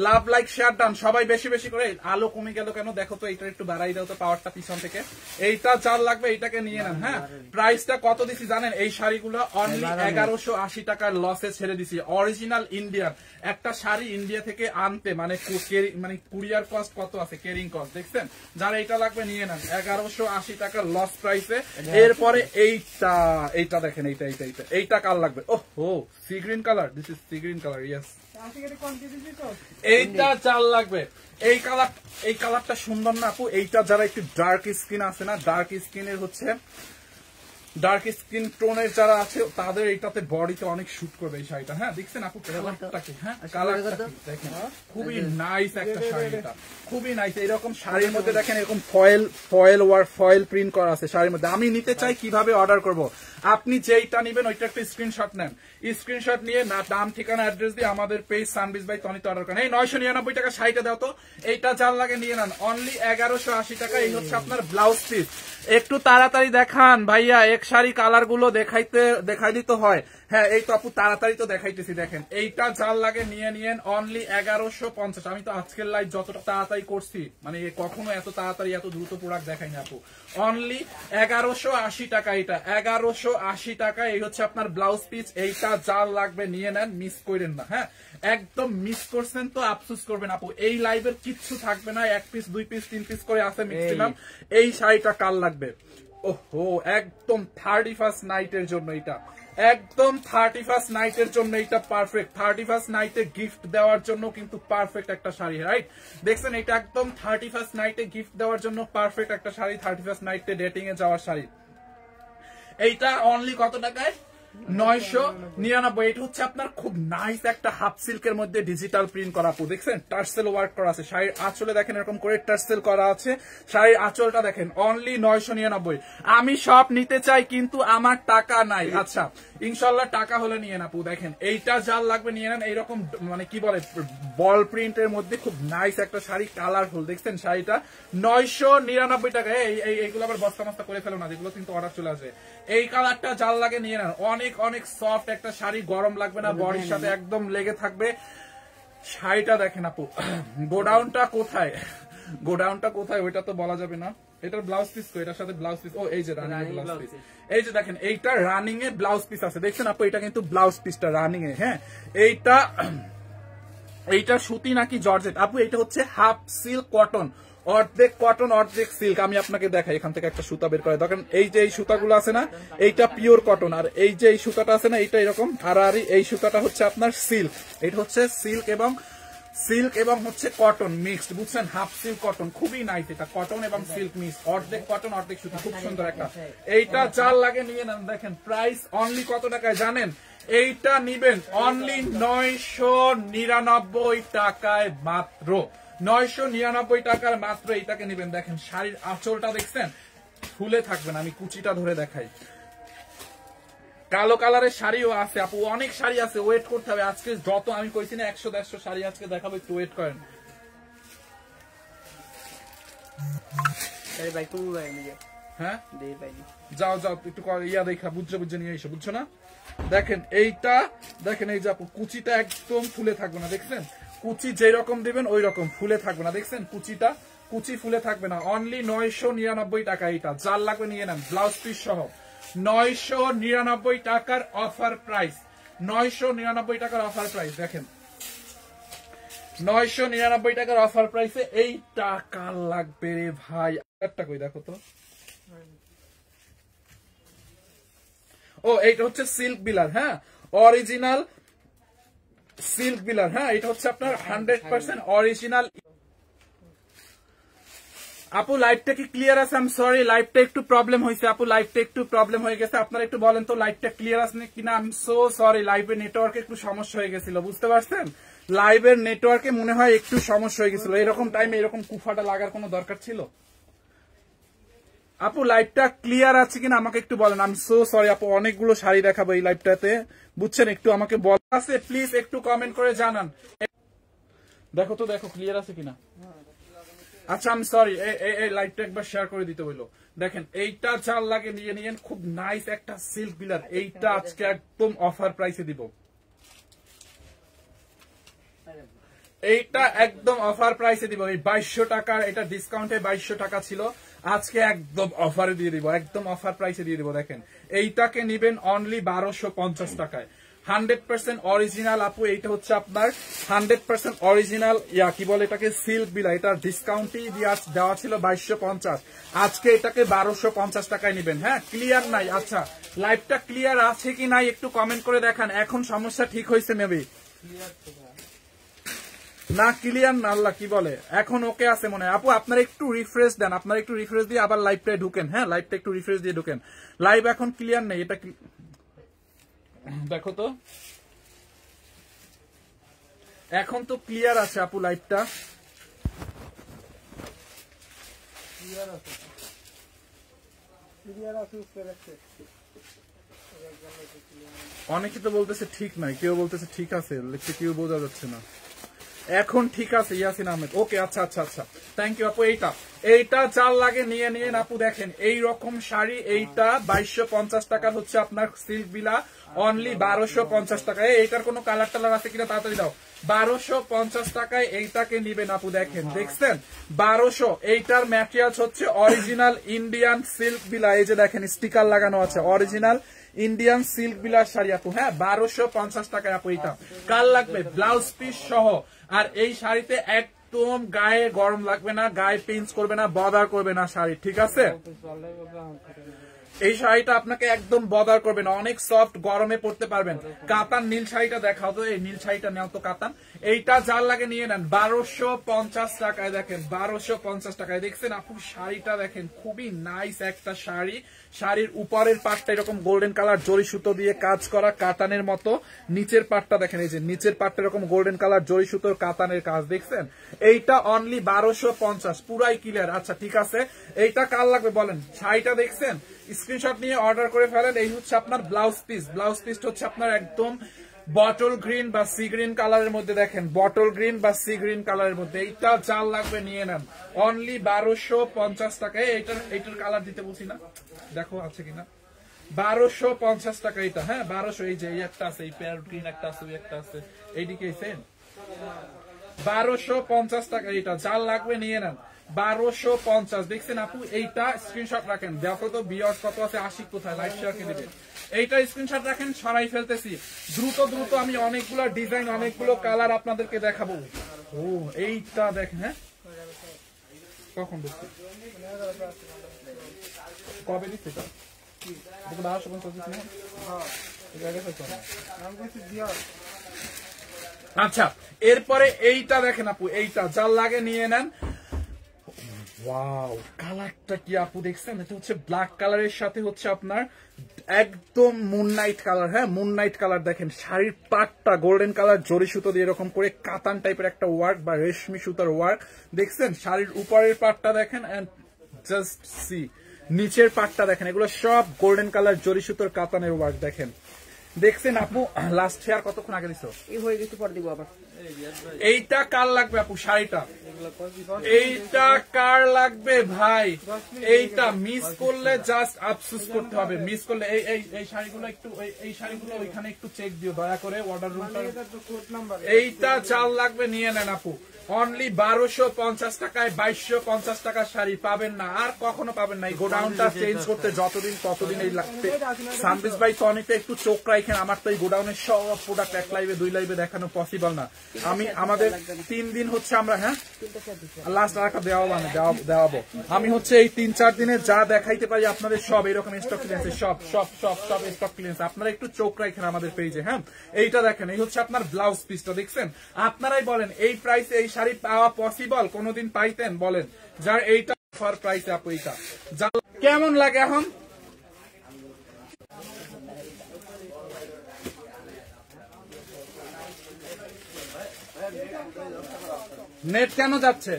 লাভ লাইক শেয়ার ডান সবাই বেশি বেশি করে। আলো কমে গেল কেন দেখো তো, এইটা একটু বাড়াই দাও তো পাওয়ারটা পিছন থেকে। এইটা যার লাগবে এইটাকে নিয়ে নেন। হ্যাঁ, প্রাইসটা কত দিছি জানেন? এই শাড়িগুলো অনলি 1180 টাকার লসে ছেড়ে দিছি। অরিজিনাল ইন্ডিয়ার একটা শাড়ি ইন্ডিয়া থেকে আনতে মানে কুরিয়ার কস্ট কত আছে, ক্যারিং কস্ট দেখছেন। যারা এইটা লাগবে নিয়ে নেন 1180 টাকার লস প্রাইসে। এরপরে এইটা দেখেন, এইটা কার লাগবে? ওহো, sea green colour, this is sea green colour, yes. এইটা চাল লাগবে। এই কালারটা সুন্দর না আপু? এইটা যারা একটু ডার্ক স্কিন আছে না, ডার্ক স্কিনের হচ্ছে ডার্ক স্কিন টোনের যারা আছে তাদের এইটাতে বডিতে অনেক শুট করবে এই শাড়িটা। হ্যাঁ, দেখছেন আপু কালারটাকে? হ্যাঁ, কালারটা দেখেন খুবই নাইস একটা শাড়ি, এটা খুবই নাইস। এরকম শাড়ির মধ্যে দেখেন এরকম ফয়েল প্রিন্ট করা আছে শাড়ির মধ্যে। আমি নিতে চাই, কিভাবে অর্ডার করব? আপনি যেইটা নিবেন ওইটা একটা স্ক্রিনশট নেন, স্ক্রিনশট নিয়ে নাম ঠিকানা অ্যাড্রেস দিয়ে আমাদের পেজ সানবিজ বাই তনিতে অর্ডার করেন। এই 999 টাকা শাড়িটা দাও তো, এইটা যার লাগে নিয়ে নেন অনলি 1180 টাকা। এই হচ্ছে আপনার ব্লাউজ পিস। একটু তাড়াতাড়ি দেখান ভাইয়া, এক শাড়ি কালার গুলো দেখাই দিতে হয়। হ্যাঁ, এই তো আপু তাড়াতাড়ি তো দেখাইতেছি। দেখেন এইটা যার লাগে নিয়ে নিয়েন অনলি 1150। আমি তো আজকের লাইভ যতটা তাড়াতাড়ি করছি, মানে কখনো এত তাড়াতাড়ি এত দ্রুত প্রোডাক্ট দেখাইনি আপু। অনলি 1180 টাকা, এটা 1180 টাকা। এই হচ্ছে আপনার ব্লাউজ পিস। এইটা যার লাগবে নিয়ে নেন, মিস করেন না। হ্যাঁ, একদম মিস করছেন তো আফসোস করবেন আপু। এই লাইভের কিচ্ছু থাকবে না, 1 পিস 2 পিস 3 পিস করে আছে ম্যাক্সিমাম। এই শাড়িটা কার লাগবে? ওহো, একদম 31st নাইটের জন্য এটা, একদম 31st নাইটের জন্য এটা পারফেক্ট। 31st নাইটে গিফট দেওয়ার জন্য কিন্তু পারফেক্ট একটা শাড়ি, রাইট? দেখছেন এটা একদম 31st নাইটে গিফট দেওয়ার জন্য পারফেক্ট একটা শাড়ি, 31st নাইটে ডেটিং এ যাওয়ার শাড়ি। এইটা অনলি কত টাকায়? 999। এটা হচ্ছে আপনার খুব নাইস একটা হাফ সিল্কের মধ্যে ডিজিটাল প্রিন্ট করা আপু, দেখছেন টার্সেল ওয়ার্ক করা আছে। শাড়ির আঁচলে দেখেন এরকম করে টার্সেল করা আছে। শাড়ির আঁচলটা দেখেন অনলি 999। আমি সব নিতে চাই কিন্তু আমার টাকা নাই। আচ্ছা, ইনশাল্লাহ টাকা হলে নিয়ে আপু। দেখেন এইটা যার লাগবে নিয়ে নেন। এইরকম মানে কি বলে বল প্রিন্টের মধ্যে খুব নাইস একটা শাড়ি, কালারফুল। দেখছেন শাড়িটা 999 টাকা। এইগুলো আবার বস্তা মস্তা করে ফেলো না, যেগুলো কিন্তু অর্ডার চলে আসবে। এই কালারটা যার লাগে নিয়ে নেন। অনেক অনেক সফট একটা শাড়ি, গরম লাগবে না, বডির সাথে একদম লেগে থাকবে। শাড়িটা দেখেন আপু। গোডাউনটা কোথায়? গোডাউনটা কোথায় ওইটা তো বলা যাবে না। এটার ব্লাউজ পিস তো, এটার সাথে ব্লাউজ পিস। ও এই যে রানিং এর ব্লাউজ পিস, এই যে দেখেন এইটা রানিং এর ব্লাউজ পিস আছে, দেখছেন আপু? এটা কিন্তু ব্লাউজ পিসটা রানিং এ। হ্যাঁ, এইটা সুতি নাকি জর্জেট আপু? এটা হচ্ছে হাফ সিল্ক কটন, অর্ধেক কটন অর্ধেক সিল্ক। আমি আপনাকে দেখাই, এখান থেকে একটা সুতা বের করে দেখেন। এই যে এই সুতাগুলো আছে না, এইটা পিওর কটন, আর এই যে এই সুতাটা আছে না, এইটা এরকম আড়াআড়ি। এই সুতাটা হচ্ছে আপনার সিল্ক। এটা হচ্ছে সিল্ক এবং হচ্ছে কটন মিক্সড, বুঝছেন? হাফ সিল্ক কটন, খুবই নাইস এটা, কটন এবং সিল্ক মিক্স, অর্ধেক কটন অর্ধেক সুতা, খুব সুন্দর একটা। এইটা যার লাগে নিয়ে নেন। দেখেন প্রাইস অনলি কত টাকায় জানেন? এইটা নিবেন অনলি 999 টাকায় মাত্র। 999 টাকার মাত্র এইটাকে নিবেন। দেখেন শাড়ির আঁচলটা দেখছেন, ফুলে থাকবে না। আমি কুচিটা ধরে দেখাই। কালো কালারের শাড়িও আছে আপু, অনেক শাড়ি আছে, ওয়েট করতে হবে। আজকে যত আমি কইছি না 100-150 শাড়ি আজকে দেখাবো, একটু ওয়েট করেন। হ্যাঁ, যাও একটু ইয়া দেখা বুঝে নিয়ে এসো, বুঝছো না? দেখেন এইটা, দেখেন এই যে আপু কুচিটা একদম ফুলে থাকবে না, দেখছেন? কুচি যেরকম দিবেন ওই রকম ফুলে থাকবে না, দেখছেন? কুচি ফুলে থাকবে না। অনলি 999 টাকা। এইটা যার লাগবে নিয়ে নেন, ব্লাউজ পিস সহ 999 টাকার অফার প্রাইস। 999 টাকার অফার প্রাইস। দেখেন 999 টাকার অফার প্রাইসে এই টাকা লাগবে রে ভাই। একটা কই দেখো তো। ও এইটা হচ্ছে সিল্ক বিলার। হ্যাঁ, অরিজিনাল সিল্ক বিলার। হ্যাঁ, এটা হচ্ছে আপনার 100% অরিজিনাল। আপু লাইভটা কি ক্লিয়ার আছে? আই এম সরি, লাইভটা একটু প্রবলেম হয়েছে আপু, লাইভটা একটু প্রবলেম হয়ে গেছে। আপনারা একটু বলেন তো লাইভটা ক্লিয়ার আছে কিনা। আই এম সো সরি, লাইভের নেটওয়ার্কে একটু সমস্যা হয়ে গেছিল, বুঝতে পারছেন? লাইভের নেটওয়ার্কে মনে হয় একটু সমস্যা হয়ে গেছিল। এরকম টাইমে এরকম কুফাটা লাগার কোনো দরকার ছিল? আপু লাইভটা ক্লিয়ার আছে কিনা আমাকে একটু বলেন। আই এম সো সরি আপু, অনেকগুলো শাড়ি দেখাবো এই লাইভটাতে, বুঝছেন? একটু আমাকে বলা আছে, প্লিজ একটু কমেন্ট করে জানান। দেখো তো, দেখো ক্লিয়ার আছে কিনা। আচ্ছা আই এম সরি, এই লাইভটা একবার শেয়ার করে দিতে হইলো। দেখেন এইটা চাল লাগে নিয়ে নিয়েন, খুব নাইস একটা সিল্ক বিলার। এইটা আজকে একদম অফার প্রাইসে দিব, এইটা একদম অফার প্রাইসে দিব। এই 2200 টাকার, এটা ডিসকাউন্টে 2200 টাকা ছিল, আজকে একদম অফারে দিয়ে দিব, একদম অফার প্রাইসে দিয়ে দিব। দেখেন এইটাকে নিবেন অনলি 1250 টাকায়, 100% অরিজিনাল আপু। এইটা হচ্ছে আপনার 100% অরিজিনাল কি বলে এটাকে, সিল্ক বিলা। এটা ডিসকাউন্টই দেওয়া ছিল 2250, আজকে এটাকে 1250 টাকায় নিবেন। হ্যাঁ, ক্লিয়ার নাই? আচ্ছা, লাইভটা ক্লিয়ার আছে কি নাই একটু কমেন্ট করে দেখান। এখন সমস্যা ঠিক হয়েছে মেবি না? ক্লিয়ার না? আল্লাহ কি বলে, এখন ওকে আছে মনে হয়। আপু আপনারা একটু রিফ্রেশ দেন, আপনারা একটু রিফ্রেশ দিয়ে আবার লাইভটায় ঢুকেন। হ্যাঁ, লাইভটা একটু রিফ্রেশ দিয়ে ঢুকেন। লাইভ এখন ক্লিয়ার নেই, এটা দেখো তো, এখন তো ক্লিয়ার আছে আপু লাইভটা। অনেকে তো বলতেছে ঠিক নাই, কেউ বলতেছে ঠিক আছে, লিখতে কেউ বোঝা যাচ্ছে না। এখন ঠিক আছে ইয়াসিন আহমেদ, ওকে। আচ্ছা আচ্ছা আচ্ছা, থ্যাংক ইউ আপু। এইটা চাল লাগে নিয়ে নিয়ে আপু। দেখেন এই রকম শাড়ি, এইটা 2250 টাকার হচ্ছে আপনার সিল্ক বিলা, অনলি 1250 টাকায়। এইটার কোনো কালার টালার আছে কিনা তাড়াতাড়ি দাও। 1250 টাকায় এইটাকে নিবেন আপু। দেখেন, দেখছেন 1200। এইটার ম্যাটেরিয়ালস হচ্ছে অরিজিনাল ইন্ডিয়ান সিল্ক বিলা। এই যে দেখেন স্টিকার লাগানো আছে, অরিজিনাল ইন্ডিয়ান সিল্ক বিলার শাড়ি আপু। হ্যাঁ, 1250 টাকায় আপু। এইটা কাল লাগবে ব্লাউজ পিস সহ। আর এই শাড়িতে একদম গায়ে গরম লাগবে না, গায়ে পিঞ্চ করবে না, বদার করবে না শাড়ি, ঠিক আছে? এই শাড়িটা আপনাকে একদম বদার করবে না, অনেক সফট, গরমে পড়তে পারবেন। কাতান নীল শাড়িটা দেখাও তো, এই নীল শাড়িটা নেও তো কাতান। এইটা যার লাগে নিয়ে নেন 1250 টাকায়। দেখেন 1250 টাকায়, দেখছেন আপু শাড়িটা দেখেন, খুবই নাইস একটা শাড়ি। শাড়ির উপরের পাটটা এরকম গোল্ডেন কালার জরি সুতো দিয়ে কাজ করা কাতানের মতো, নিচের পাটটা দেখেন, এই যে নিচের পাটটা এরকম গোল্ডেন কালার জরি সুতোর কাতানের কাজ, দেখছেন? এইটা অনলি 1250, পুরাই ক্লিয়ার। আচ্ছা ঠিক আছে, এইটা কার লাগবে বলেন? শাড়িটা দেখছেন, স্ক্রিনশট নিয়ে অর্ডার করে ফেলেন। এই হচ্ছে আপনার ব্লাউজ পিস। ব্লাউজ পিসটা হচ্ছে আপনার একদম বটল গ্রিন বা সি গ্রিন কালারের মধ্যে। দেখেন বটল গ্রিন বা সি গ্রিন কালারের মধ্যে। এইটা চাল লাগবে নিয়ে নেন, অনলি 1250 টাকায়। এইটার কালার দিতে বলছি না, দেখো আছে কিনা। 1250 টাকা এটা। হ্যাঁ 1200। এই যে এই একটা আছে, এই প্যারট গ্রিন একটা আছে, ওই একটা আছে, এইদিকে 1250 টাকা এটা। চাল লাগবে নিয়ে নেন, 1250। দেখছেন আপু, এইটা স্ক্রিনশট রাখেন। দেখো তো বিয়ার্স কত আছে, 80 কোথায়, লাইভ শেয়ার কে দিবে। এইটা স্ক্রিনশট রাখেন, সরাই ফেলতেছি দ্রুত দ্রুত। আমি অনেকগুলো ডিজাইন, অনেকগুলো কালার আপনাদেরকে দেখাবো। ও এইটা দেখেন। হ্যাঁ কখন ঢুকছে, কবে দিচ্ছে এটা? 1250। আচ্ছা এরপরে এইটা দেখেন আপু, এইটা যার লাগে নিয়ে নেন। ওয়াও, কালারটা কি আপু দেখছেন? এটা হচ্ছে ব্ল্যাক কালারের সাথে হচ্ছে আপনার একদম মুননাইট কালার। হ্যাঁ মুননাইট কালার। দেখেন শাড়ির পাটটা গোল্ডেন কালার জরি সুতো দিয়ে এরকম করে কাতান টাইপের একটা ওয়ার্ক বা রেশমি সুতার ওয়ার্ক, দেখছেন? শাড়ির উপরের পাটটা দেখেন, এন্ড জাস্ট সি নিচের পাটটা দেখেন, এগুলো সব গোল্ডেন কালার জরি সুতোর কাতানের ওয়ার্ক। দেখেন, দেখছেন আপু? লাস্ট শেয়ার কতক্ষণ আগে দিছো? এই হয়ে গেছে, পর দিব আবার। এইটা কার লাগবে আপু? শাড়িটা এইটা কার লাগবে ভাই? এইটা মিস করলে জাস্ট আফসোস করতে হবে। মিস করলে এই শাড়িগুলো একটু, এই শাড়িগুলো ওইখানে একটু চেক দিও দয়া করে, অর্ডার রুমটা। এইটা চাল লাগবে নিয়ে নেন আপু, অনলি 1250 টাকায়। 2250 টাকার শাড়ি পাবেন না, আর কখনো পাবেন না। এই গোডাউনটা চেঞ্জ করতে যতদিন ততদিন এই লাগবে। সানবিজ ভাই টনিতে একটু চোখ রাখেন, আমার তো এই গোডাউনের সব প্রোডাক্ট এক লাইভে 2 লাইভে দেখানো পসিবল না। আমি আমাদের 3 দিন হচ্ছে আমরা হ্যাঁ লাস্ট আর একটা দেওয়াবো আমি হচ্ছে এই 3-4 দিনে যা দেখাইতে পারি আপনাদের সব এরকম স্টক ক্লিয়ারেন্স সব স্টক ক্লিয়ারেন্স আপনারা একটু চোখ রাখেন আমাদের পেজে হ্যাঁ এইটা দেখেন এই হচ্ছে আপনার ব্লাউজ পিসটা দেখছেন আপনারাই বলেন এই প্রাইসে এই শাড়ি পাওয়া পসিবল কোনোদিন পাইতেন বলেন যার এইটা অফার প্রাইসে আপু এইটা কেমন লাগে এখন নেট কেন যাচ্ছে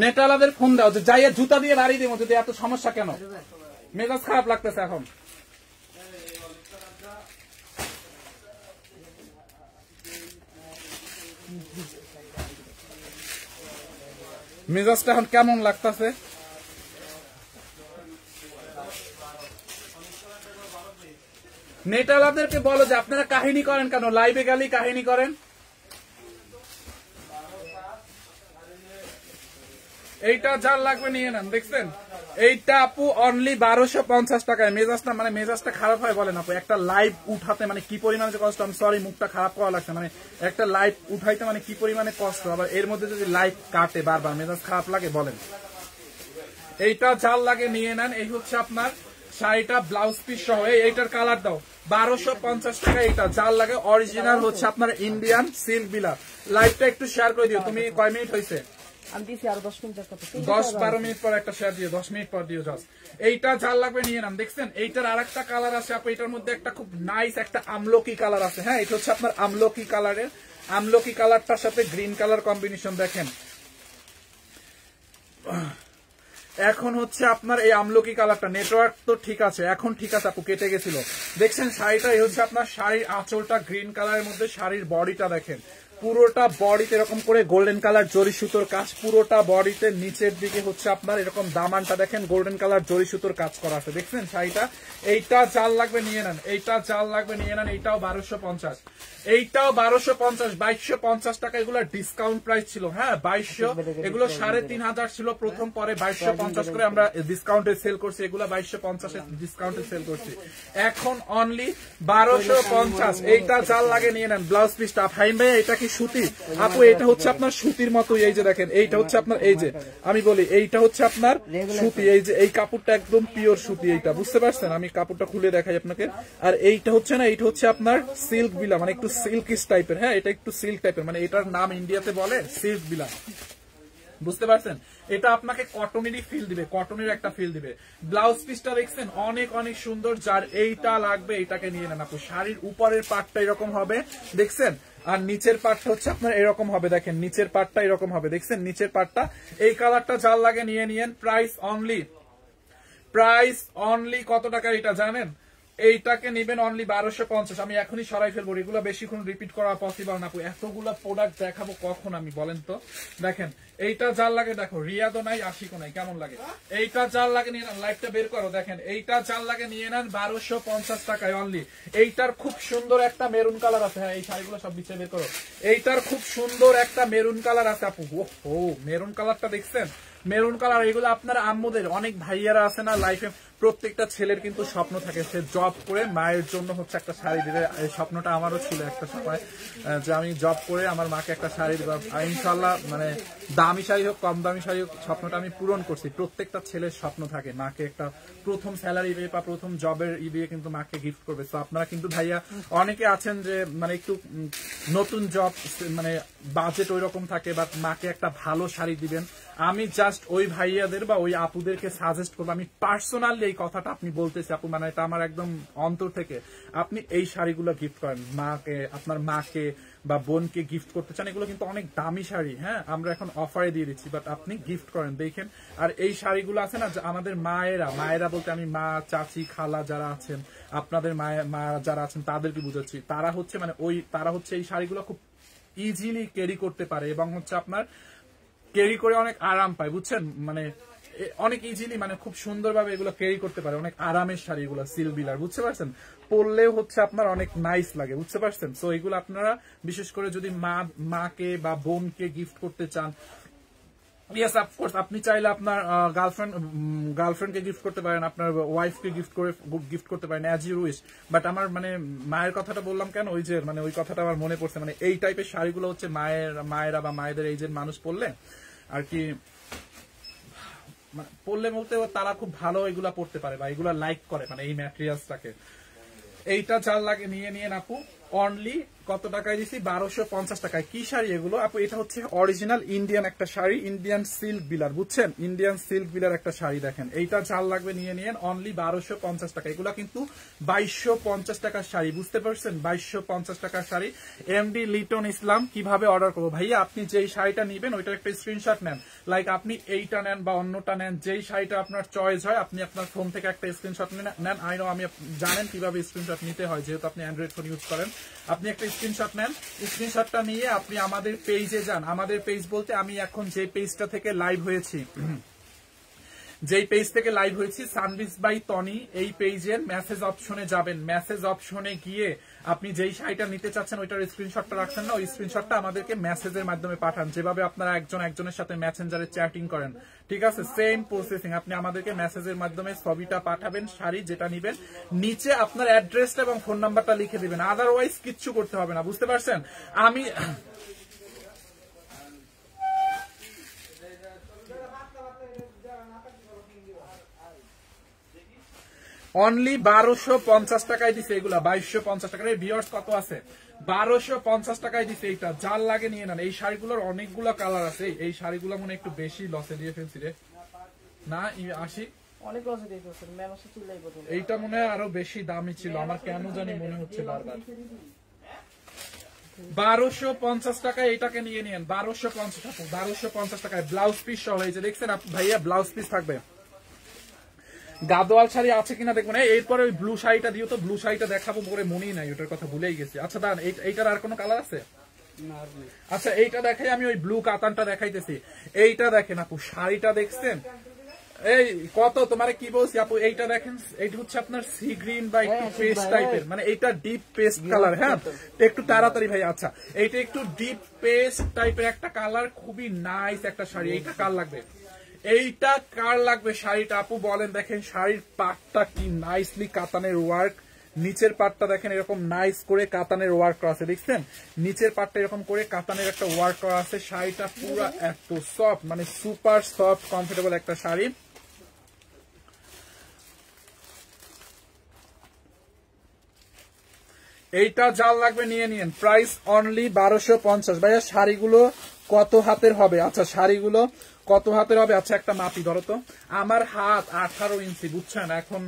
নেটালাদের ফোন দাও যে যাইয়া জুতা দিয়ে বাড়ি দিব যদি এত সমস্যা কেন মেজাজ খারাপ লাগতেছে এখন মেজাজটা এখন কেমন লাগতেছে নেটালাদেরকে বলো যে আপনারা কাহিনী করেন কেন লাইভে গেলেই কাহিনী করেন এইটা যার লাগবে নিয়ে নেন দেখছেন এইটা আপু অনলি 1250 টাকায় মেজাজটা মানে মেজাজটা খারাপ হয় বলেন আপু একটা লাইভ উঠাতে মানে কি পরিমাণে কষ্ট আমি সরি মুখটা খারাপ করা লাগছে মানে একটা লাইভ উঠাইতে মানে কি পরিমাণে কষ্ট আবার এর মধ্যে যদি লাইভ কাটে বারবার মেজাজ খারাপ লাগে বলেন এইটা যার লাগে নিয়ে নেন এই হচ্ছে আপনার শাড়িটা ব্লাউজ পিস সহ এইটার কালার দাও 1250 টাকা এটা যার লাগে অরিজিনাল হচ্ছে আপনার ইন্ডিয়ান সিল্ক বিলা লাইভটা একটু শেয়ার করে দিও তুমি কয় মিনিট হয়েছে আমি দিছি আর 10-12 মিনিট পর একটা শেয়ার দিও 10 মিনিট পর দিও জাস্ট এইটা যার লাগবে নিয়ে নাম দেখছেন এইটার আরেকটা কালার আছে আপু এটার মধ্যে একটা খুব নাইস একটা আমলকি কালার আছে হ্যাঁ এটা হচ্ছে আপনার আমলকি কালারের আমলকি কালারটার সাথে গ্রিন কালার কম্বিনেশন দেখেন এখন হচ্ছে আপনার এই আমলকি কালারটা নেটওয়ার্ক তো ঠিক আছে এখন ঠিক আছে আপু কেটে গেছিল দেখছেন শাড়িটা এই হচ্ছে আপনার শাড়ির আঁচলটা গ্রিন কালারের মধ্যে শাড়ির বডিটা দেখেন পুরোটা বডিতে এরকম করে গোল্ডেন কালার জরি সুতোর কাজ পুরোটা বডিতে নিচের দিকে হচ্ছে আপনার এরকম দামানটা দেখেন গোল্ডেন কালার জরি সুতোর কাজ করা আছে দেখছেন শাড়িটা এইটা জাল লাগবে নিয়ে নেন এইটা জাল লাগবে নিয়ে নেন এইটাও 1250 এইটাও 1250 2250 টাকা এগুলো ডিসকাউন্ট প্রাইস ছিল হ্যাঁ 2200 এগুলো 3500 ছিল প্রথম পরে 2250 করে আমরা ডিসকাউন্টে সেল করছি এগুলো 2250 এ ডিসকাউন্টে সেল করছি এখন অনলি 1250 এইটা জাল লাগে নিয়ে নেন ব্লাউজ পিসটা ফাইন ভাই এটা কি সুতি আপু এটা হচ্ছে আপনার সুতির মতো এই যে দেখেন এইটা হচ্ছে আপনার এই যে আমি বলি এইটা হচ্ছে আপনার সুতি এই যে এই কাপড়টা একদম পিওর সুতি এইটা বুঝতে পারছেন আমি কাপড়টা খুলে দেখাই আপনাকে আর এইটা হচ্ছে না এইটা হচ্ছে আপনার সিল্ক বিলা মানে একটু সিল্কিস টাইপের হ্যাঁ এটা একটু সিল্ক টাইপের মানে এটার নাম ইন্ডিয়াতে বলে সিল্ক বিলা বুঝতে পারছেন এটা আপনাকে কটনেরই ফিল দিবে কটনের একটা ফিল দিবে ব্লাউজ পিসটা দেখছেন অনেক অনেক সুন্দর যার এইটা লাগবে এটাকে নিয়ে নেন আপু শাড়ির উপরের পার্টটা এরকম হবে দেখছেন আর নিচের পার্টটা হচ্ছে আপনার এরকম হবে দেখেন নিচের পার্টটা এরকম হবে দেখছেন নিচের পার্টটা এই কালারটা যার লাগে নিয়ে নিয়েন প্রাইস অনলি কত টাকা এটা জানেন এইটাকে নিবেন অনলি 1250 আমি এখনই সরাই ফেলবো এগুলো বেশিক্ষণ রিপিট করা পসিবল না এতগুলো প্রোডাক্ট দেখাবো কখন আমি বলেন তো দেখেন এইটা যার লাগে দেখো রিয়াদও নাই আশিকও নাই কেমন লাগে এইটা যার লাগে নিয়ে নেন লাইভটা বের করো দেখেন এইটা যার লাগে নিয়ে নেন 1250 টাকায় অনলি এইটার খুব সুন্দর একটা মেরুন কালার আছে হ্যাঁ এই শাড়িগুলো সব বিছিয়ে বের করো এইটার খুব সুন্দর একটা মেরুন কালার আছে আপু ও মেরুন কালারটা দেখছেন মেরুন কালার এগুলো আপনার আম্মুদের অনেক ভাইয়ারা আছে না লাইফে প্রত্যেকটা ছেলের কিন্তু স্বপ্ন থাকে সে জব করে মায়ের জন্য হচ্ছে একটা শাড়ি দিবে এই স্বপ্নটা আমারও ছিল একটা সময় যে আমি জব করে আমার মাকে একটা শাড়ি দিব ইনশাআল্লাহ মানে দামি শাড়ি হোক কম দামি শাড়ি হোক স্বপ্নটা আমি পূরণ করছি প্রত্যেকটা ছেলের স্বপ্ন থাকে মাকে একটা প্রথম স্যালারি দিয়ে বা প্রথম জবের দিয়ে কিন্তু মাকে গিফট করবে তো আপনারা কিন্তু ভাইয়া অনেকে আছেন যে মানে একটু নতুন জব মানে বাজেট ওই রকম থাকে বা মাকে একটা ভালো শাড়ি দিবেন আমি জাস্ট ওই ভাইয়াদের বা ওই আপুদেরকে সাজেস্ট করবো আমি পার্সোনালি এই কথাটা আপনি বলতেছি আপু মানে এটা আমার একদম অন্তর থেকে আপনি এই শাড়িগুলো গিফট করেন মাকে আপনার মাকে বা বোনকে গিফট করতে চান এগুলো কিন্তু অনেক দামি শাড়ি হ্যাঁ আমরা এখন অফারে দিয়ে দিচ্ছি বাট আপনি গিফট করেন দেখেন আর এই শাড়িগুলো আছে না আমাদের মায়েরা বলতে আমি মা চাচি খালা যারা আছেন আপনাদের মা যারা আছেন তাদেরকে বুঝাচ্ছি তারা হচ্ছে এই শাড়িগুলো খুব ইজিলি ক্যারি করতে পারে এবং হচ্ছে আপনার ক্যারি করে অনেক আরাম পায় বুঝছেন মানে অনেক ইজিলি মানে খুব সুন্দরভাবে এগুলো ক্যারি করতে পারে অনেক আরামের শাড়ি এগুলো সিলবিলার বুঝতে পারছেন পরলেও হচ্ছে আপনার অনেক নাইস লাগে বুঝতে পারছেন সো এগুলো আপনারা বিশেষ করে যদি মাকে বা বোনকে গিফট করতে চান ইয়েস অফকোর্স, আপনি চাইলে আপনার গার্লফ্রেন্ডকে গিফট করতে পারেন, আপনার ওয়াইফকে গিফট করতে পারেন, অ্যাজ ইউ উইশ। বাট আমার মানে মায়ের কথাটা বললাম কেন, ওই যে মানে ওই কথাটা আমার মনে পড়ছে, মানে এই টাইপের শাড়িগুলো হচ্ছে মায়েরা বা মায়েদের এইজের মানুষ পরলে আর কি পরলে বলতে তারা খুব ভালো এগুলা পড়তে পারে বা এগুলা লাইক করে, মানে এই ম্যাটেরিয়ালসটাকে। এইটা যার লাগে নিয়ে আপু, অনলি কত টাকায় দিছি? 1250 টাকায়। কি শাড়ি এগুলো আপু? এটা হচ্ছে অরিজিনাল ইন্ডিয়ান একটা শাড়ি, ইন্ডিয়ান সিল্ক বিলার, বুঝছেন? ইন্ডিয়ান সিল্ক বিলার একটা শাড়ি। দেখেন এইটা যার লাগবে নিয়ে নিয়েন, অনলি 1250 টাকা। এগুলা কিন্তু 2250 টাকার শাড়ি, বুঝতে পারছেন? 2250 টাকার শাড়ি। এমডি লিটন ইসলাম। কিভাবে অর্ডার করবো? ভাইয়া আপনি যেই শাড়িটা নিবেন ওইটার একটা স্ক্রিনশট নেন, লাইক আপনি এইটা নেন বা অন্যটা নেন, যেই শাড়িটা আপনার চয়েস হয় আপনি আপনার ফোন থেকে একটা স্ক্রিনশট নেন। আই নো, আমি জানেন কিভাবে স্ক্রিনশট নিতে হয়, যেহেতু আপনি অ্যান্ড্রয়েড ফোন ইউজ করেন। আপনি একটা স্ক্রিনশট নেন, স্ক্রিনশটটা নিয়ে আপনি আমাদের পেজে যান। আমাদের পেজ বলতে আমি এখন যে পেজটা থেকে লাইভ হয়েছি, যেই পেজ থেকে লাইভ হয়েছি, সানভিস বাই টনি, এই পেজের মেসেজ অপশনে যাবেন। মেসেজ অপশনে গিয়ে আপনি যেই শাড়িটা নিতে চাচ্ছেন ওইটার স্ক্রিনশটটা রাখছেন না, ওই স্ক্রিনশটটা আমাদেরকে মেসেজের মাধ্যমে পাঠান, যেভাবে আপনারা একজনের সাথে মেসেঞ্জারে চ্যাটিং করেন, ঠিক আছে? সেম প্রসেসিং, আপনি আমাদেরকে মেসেজের মাধ্যমে ছবিটা পাঠাবেন, শাড়ি যেটা নিবেন, নিচে আপনার অ্যাড্রেসটা এবং ফোন নাম্বারটা লিখে দিবেন। আদারওয়াইজ কিচ্ছু করতে হবে না, বুঝতে পারছেন? আমি অনলি 1250 টাকায় দিছে এগুলা, 2250 টাকা। ভিউয়ার্স কত আছে? 1250 টাকায় দিছে এইটা। যার লাগে নিয়ে নেন। এই শাড়িগুলোর অনেকগুলো কালার আছে। এই শাড়িগুলো মনে একটু বেশি লসে দিয়ে ফেলছি রে না, 80 অনেক লসে দিয়ে ফেলছেন, ম্যাম আসলে চিল্লাই বলতেন। এইটা মনে হয় আরো বেশি দামি ছিল, আমার কেন জানি মনে হচ্ছে বারবার। 1250 টাকায় এইটাকে নিয়ে নিন, 1250 টাকায় ব্লাউজ পিস সহ। এই যে দেখছেন ভাইয়া, ব্লাউজ পিস থাকবে। গাদোয়াল শাড়ি আছে কিনা দেখবো না। এরপরে ওই ব্লু শাড়িটা দিও তো, ব্লু শাড়িটা দেখাবো পরে মনেই নাই, ওটার কথা ভুলেই গেছি। আচ্ছা দাঁড়ান, এইটার আর কোনো কালার আছে? আচ্ছা এইটা দেখাই, আমি ওই ব্লু কাতানটা দেখাইতেছি। এইটা দেখেন আপু, শাড়িটা দেখছেন? এই কত তোমারে কি বলছি আপু, এইটা দেখেন, এইটা হচ্ছে আপনার সি গ্রিন বা একটু পেস্ট টাইপের, মানে এইটা ডিপ পেস্ট কালার। হ্যাঁ একটু তাড়াতাড়ি ভাই। আচ্ছা এইটা একটু ডিপ পেস্ট টাইপের একটা কালার, খুবই নাইস একটা শাড়ি। এইটা কার লাগবে? এইটা কার লাগবে শাড়িটা আপু বলেন? দেখেন শাড়ির পাটটা কি নাইসলি কাতানের ওয়ার্ক, নিচের পাটটা দেখেন এরকম নাইস করে কাতানের ওয়ার্ক করা আছে, দেখছেন? নিচের পাটটা এরকম করে কাতানের একটা ওয়ার্ক করা আছে। শাড়িটা পুরো এত সফট, মানে সুপার সফট কমফোর্টেবল একটা শাড়ি। এইটা যার লাগবে নিয়ে নিন, প্রাইস অনলি 1250। ভাইয়া শাড়িগুলো কত হাতের হবে? আচ্ছা শাড়িগুলো কত হাতের হবে? আচ্ছা একটা মাপি ধরো তো। আমার হাত 18 ইঞ্চি, বুঝছেন? এখন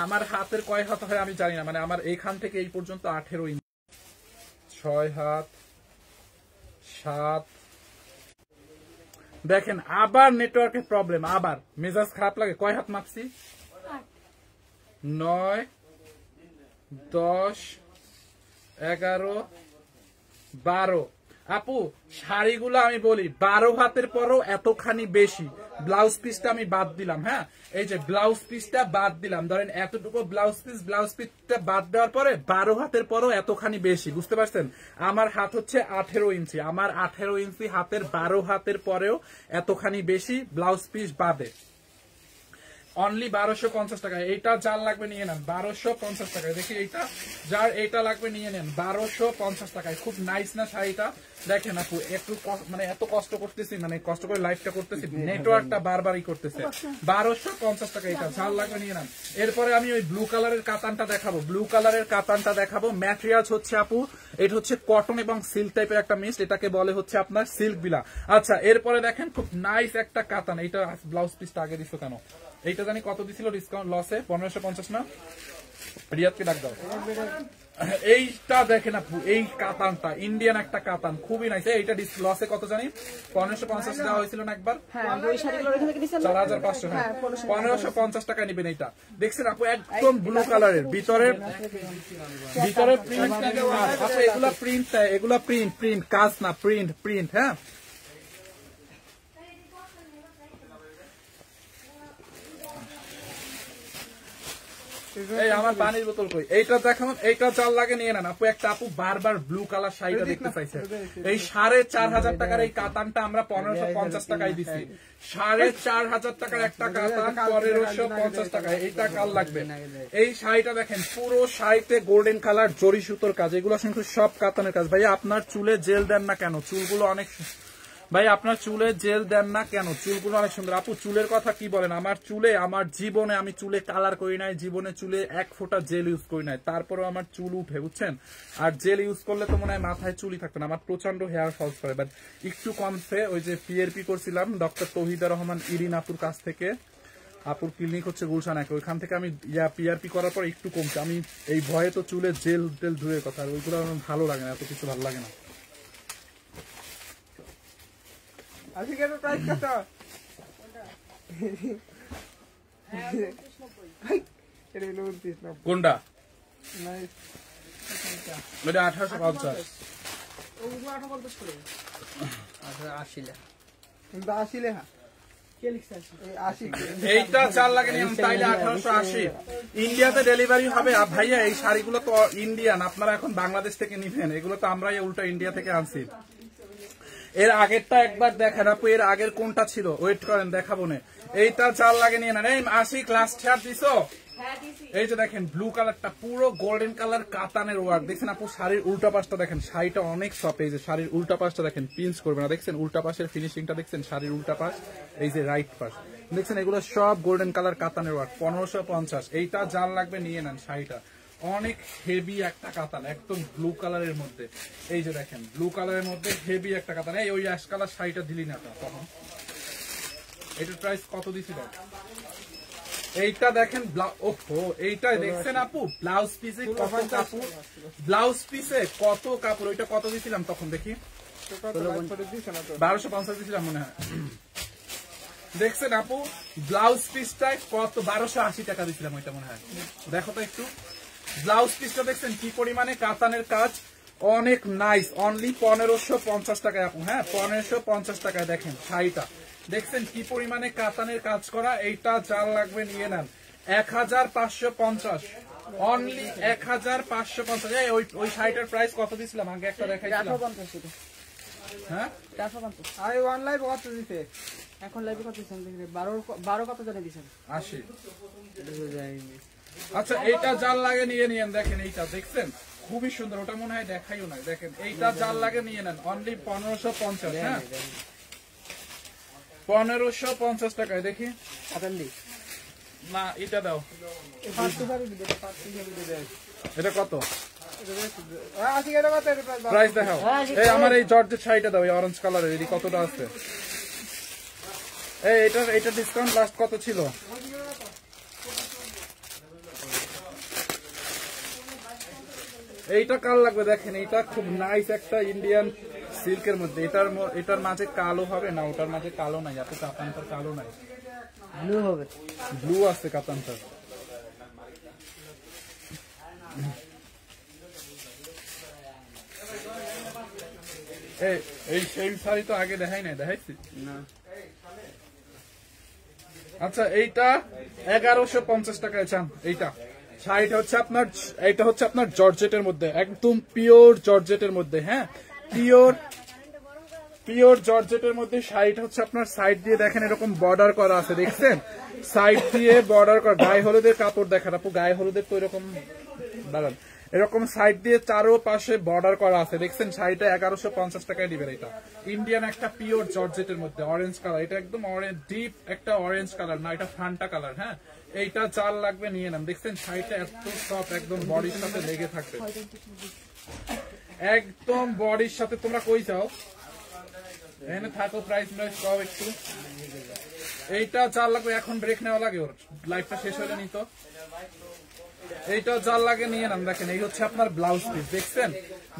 আমার হাতের কয় হাত হয় আমি জানি না, মানে আমার এখান থেকে এই পর্যন্ত 18 ইঞ্চি। 6 হাত, 7। দেখেন আবার নেটওয়ার্কের প্রবলেম, আবার মেজাজ খারাপ লাগে। কয় হাত মাপছি? 9, 10, 11, 12। আপু শাড়িগুলো আমি বলি 12 হাতের পরও এতখানি বেশি। ব্লাউজ পিসটা আমি বাদ দিলাম, হ্যাঁ এই যে ব্লাউজ পিসটা বাদ দিলাম, ধরেন এতটুকু ব্লাউজ পিসটা বাদ দেওয়ার পরে 12 হাতের পরও এতখানি বেশি, বুঝতে পারছেন? আমার হাত হচ্ছে 18 ইঞ্চি, আমার 18 ইঞ্চি হাতের 12 হাতের পরেও এতখানি বেশি ব্লাউজ পিস বাদে। অনলি 1250 টাকায়। এইটা যার লাগবে নিয়ে নেন 1250 টাকায়। দেখি এইটা যার এইটা লাগবে নিয়ে নেন 1250 টাকায়। খুব নাইস না শাড়িটা? দেখেন আপু একটু মানে এত কষ্ট করতেছি, মানে কষ্ট করে লাইভটা করতেছি, নেটওয়ার্কটা বারবারই করতেছে। 1250 টাকা এইটা যার লাগবে নিয়ে নেন। এরপরে আমি ওই ব্লু কালারের কাতানটা দেখাবো, ব্লু কালারের কাতানটা দেখাবো। ম্যাটেরিয়ালস হচ্ছে আপু এটা হচ্ছে কটন এবং সিল্ক টাইপের একটা মিক্স, এটাকে বলে হচ্ছে আপনার সিল্ক বিলা। আচ্ছা এরপরে দেখেন খুব নাইস একটা কাতান। এইটা ব্লাউজ পিসটা আগে দিছো কেন? এইটা জানি কত দিছিল ডিসকাউন্ট লসে? 1550 না? রিয়াদকে ডাক দাও। এইটা দেখেন আপু, এই কাতানটা ইন্ডিয়ান একটা কাতান, খুবই নাইস। এইটা লসে কত জানি? 1550 দেওয়া হয়েছিল না একবার? 4500। হ্যাঁ 1550 টাকা নিবেন। এইটা দেখছেন আপু একদম ব্লু কালারের, ভিতরে প্রিন্ট। আচ্ছা এগুলা প্রিন্ট কাজ না, প্রিন্ট। হ্যাঁ এই আমার পানির বোতল কই? এইটা দেখুন, এইটা চাল লাগে নিয়ে নেন আপু। একটা আপু বারবার ব্লু কালার শাড়িটা দেখতে চাইছে। এই 4,500 টাকার এই কাতানটা আমরা 1550 টাকায় দিচ্ছি। 4,500 টাকার একটা কাতান 1550 টাকায়। এইটা কাল লাগবে। এই শাড়িটা দেখেন, পুরো শাড়িতে গোল্ডেন কালার জরি সুতোর কাজ। এগুলো কিন্তু সব কাতানের কাজ। ভাই আপনার চুলে জেল দেন না কেন? চুলগুলো অনেক ভাই আপনার চুলে জেল দেন না কেন? চুলগুলো অনেক সুন্দর। আপু চুলের কথা কি বলেন? আমার চুলে, আমার জীবনে আমি চুলে কালার করি নাই, জীবনে চুলে এক ফোঁটা জেল ইউজ করি নাই, তারপরেও আমার চুল উঠে, বুঝছেন? আর জেল ইউজ করলে তো মনে হয় মাথায় চুলই থাকতো না। আমার প্রচন্ড হেয়ার ফলস করে, বাট একটু কমছে। ওই যে পিআরপি করছিলাম ডক্টর তৌহিদা রহমান ইরিন আপুর কাছ থেকে, আপুর ক্লিনিক হচ্ছে গুলশান একে, ওইখান থেকে আমি পিআরপি করার পর একটু কমছে। আমি এই ভয়ে তো চুলে জেল টেল ধুয়ে কথা, আর ওইগুলো আমার ভালো লাগে না, এত কিছু ভালো লাগে না। কোনটা? 1850। এইটা 4 লাগে নিয়ম, তাইলে 1880। ইন্ডিয়াতে ডেলিভারি হবে। ভাইয়া এই শাড়িগুলো তো ইন্ডিয়ান, আপনারা এখন বাংলাদেশ থেকে নিবেন। এগুলো তো আমরাই উল্টা ইন্ডিয়া থেকে আনছি। এর আগেরটা একবার দেখেন আপু, এর আগের কোনটা ছিল? ওয়েট করেন, দেখাবো না। এইটা 4 লাগে নিয়ে নেন। এই 80 ক্লাস ছেড় দিছো। এই যে দেখেন ব্লু কালারটা, পুরো গোল্ডেন কালার কাতানের ওয়ার্ক। দেখছেন আপু শাড়ির উল্টা পাশটা দেখেন, শাড়িটা অনেক সফট। এই যে শাড়ির উল্টা পাশটা দেখেন, পিঞ্চ করবে না। দেখছেন উল্টা পাশের ফিনিশিংটা, দেখছেন শাড়ির উল্টা পাশ, এই যে রাইট পাশ দেখছেন, এগুলো সব গোল্ডেন কালার কাতানের ওয়ার্ক। 1550। এইটা যার লাগবে নিয়ে নেন। শাড়িটা অনেক হেভি একটা কাতান, একদম ব্লু কালারের মধ্যে। এই যে দেখেন ব্লু কালারের মধ্যে হেভি একটা কাতান। এই ওই অ্যাশ কালার শাড়িটা দিলি না তখন। এটার প্রাইস কত দিছিল? এইটা দেখেন, ওহো এইটা দেখছেন আপু, ব্লাউজ পিসে কত কাপড়, ব্লাউজ পিসে কত কাপড়। ওইটা কত দিছিলাম তখন? দেখি 1250 দিছিলাম মনে হয়। দেখছেন আপু ব্লাউজ পিসটায় কত, 1280 টাকা দিছিলাম ওইটা মনে হয়। দেখো তো একটু ব্লাউজ পিসটা, দেখছেন কি পরিমাণে কাতানের কাজ, অনেক নাইস। অনলি 1550 টাকায় আপু। হ্যাঁ 1550 টাকায় দেখেন শাড়িটা, দেখছেন কি পরিমাণে কাতানের কাজ করা। এইটা যার লাগবে নিয়ে নেন। 1550, অনলি 1550। ওই শাড়িটার প্রাইস কত দিছিলাম আগে? একটা দেখাইছিলাম। হ্যাঁ 450। আর ওয়ান লাইভ কত দিতে? এখন লাইভে কত দিছেন? 12 কত জানে দিছেন? 80। আচ্ছা এইটা যার লাগে নিয়ে নিয়েন। দেখেন এইটা দেখছেন খুবই সুন্দর, ওটা মনে হয় দেখাইও না। দেখেন এইটা যার লাগে নিয়ে নেন, অনলি 1550। হ্যাঁ 1550 টাকায়। দেখি না, এটা দাও। এটা কত প্রাইস দেখাও? এই আমার এই জর্জেট শাড়িটা দাও, এই অরেঞ্জ কালারের। এটি কতটা আছে? এই এটা ডিসকাউন্ট লাস্ট কত ছিল? এইটা কাল লাগবে। দেখেন এইটা খুব নাইস একটা ইন্ডিয়ান সিল্কের মধ্যে। এটার মাঝে কালো হবে না, ওটার মাঝে কালো নাই। এত কাতানটার কালো নাই, ব্লু হবে। ব্লু আছে কাতানটার। এই সেম শাড়ি তো আগে দেখাই নাই, দেখাইছি না। আচ্ছা এইটা 1150 টাকায় চান। এইটা শাড়িটা হচ্ছে আপনার, এটা হচ্ছে আপনার জর্জেটের মধ্যে, একদম পিওর জর্জেটের মধ্যে। হ্যাঁ পিওর জর্জেটের মধ্যে শাড়িটা হচ্ছে আপনার সাইড দিয়ে দেখেন এরকম বর্ডার করা আছে, দেখছেন সাইড দিয়ে বর্ডার করা। গায়ে হলুদের কাপড় দেখেন আপু, গায়ে হলুদের তো এরকম দাঁড়ান, এরকম সাইড দিয়ে চারো পাশে বর্ডার করা আছে, দেখছেন। শাড়িটা 1150 টাকায় দিবেন। এটা ইন্ডিয়ান একটা পিওর জর্জেটের মধ্যে, অরেঞ্জ কালার। এটা একদম অরেঞ্জ, ডিপ একটা অরেঞ্জ কালার না, এটা ফান্টা কালার। হ্যাঁ এইটা চাল লাগবে নিয়ে নেন। দেখছেন শাড়িটা এত সফট, একদম বডির সাথে লেগে থাকবে, একদম বডির সাথে। তোমরা কই যাও? এখানে থাকো, প্রাইস পাও একটু। এইটা চাল লাগবে। এখন ব্রেক নেওয়া লাগে, ওর লাইফটা শেষ হলে নিত। এইটা যার লাগে নিয়ে নেন। দেখেন এই হচ্ছে আপনার ব্লাউজ পিস, দেখছেন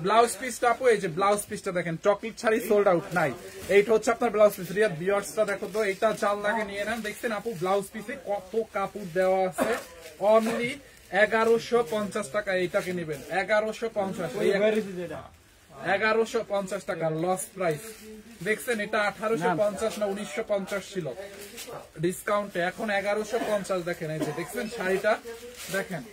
ব্লাউজ পিসটা আপু। এই যে ব্লাউজ পিসটা দেখেন, চকলেট শাড়ি সোল্ড আউট নাই। এইটা হচ্ছে আপনার ব্লাউজ পিস। রিয়াদ ভিউয়ার্সটা দেখো তো, এইটা যার লাগে নিয়ে নেন। দেখছেন আপু ব্লাউজ পিসে কত কাপড় দেওয়া আছে। অনলি 1150 টাকা এইটাকে নেবেন, 1150। 1150 টাকা লস প্রাইস। দেখছেন এটা 1850 না 1950 ছিল ডিসকাউন্টে, এখন 1150। দেখেন এই যে দেখছেন শাড়িটা, দেখেন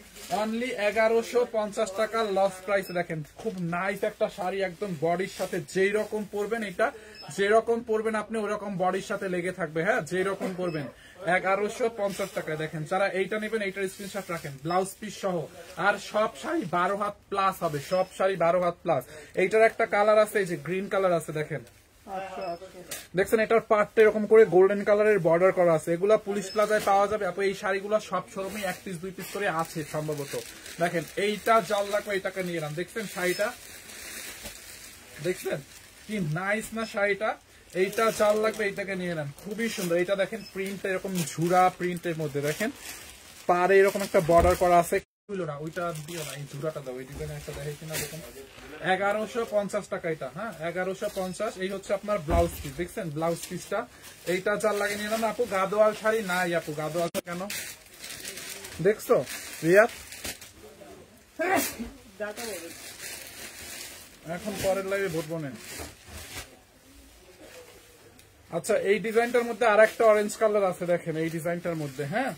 অনলি 1150 টাকা লস প্রাইস। দেখেন খুব নাইস একটা শাড়ি, একদম বডির সাথে যেই রকম পরবেন, এটা যেরকম পরবেন আপনি ওরকম বডির সাথে লেগে থাকবে। হ্যাঁ, যেরকম পরবেন 1150 টাকায়। দেখেন যারা এইটা নেবেন এইটার স্ক্রিনশট রাখেন, ব্লাউজ পিস সহ। আর সব শাড়ি 12 হাত প্লাস হবে, সব শাড়ি 12 হাত প্লাস। এইটার একটা কালার আছে, এই যে গ্রিন কালার আছে, দেখেন দেখছেন এটার পার্টটা এরকম করে গোল্ডেন কালারের বর্ডার করা আছে। এগুলা পুলিশ প্লাজায় পাওয়া যাবে আপু। এই শাড়িগুলো সব শোরুমে 1 পিস 2 পিস করে আছে সম্ভবত। দেখেন এইটা জাল লাগবে, এই টাকা নিয়ে এলাম। দেখছেন শাড়িটা, দেখছেন কি নাইস না শাড়িটা? এইটা জাল লাগবে, এইটাকে নিয়ে এলাম, খুবই সুন্দর। এটা দেখেন প্রিন্ট এরকম ঝুরা প্রিন্টের মধ্যে, দেখেন পারে এরকম একটা বর্ডার করা আছে। না ওইটা দিও না, এই ঝুরাটা দাও, এই ডিজাইনের একটা দেখে কিনা দেখুন। 1150 টাকা এটা। হ্যাঁ 1150। এই হচ্ছে আপনার ব্লাউজ পিস, দেখছেন ব্লাউজ পিসটা। এইটা জাল লাগে নিয়ে এলাম আপু। গাদোয়াল শাড়ি নাই আপু, গাদোয়াল কেন দেখছো রিয়াদ? এখন পরের লাইভে ভোট বনেন। আচ্ছা এই ডিজাইনটার মধ্যে আর একটা অরেঞ্জ কালার আছে, দেখেন এই ডিজাইনটার মধ্যে। হ্যাঁ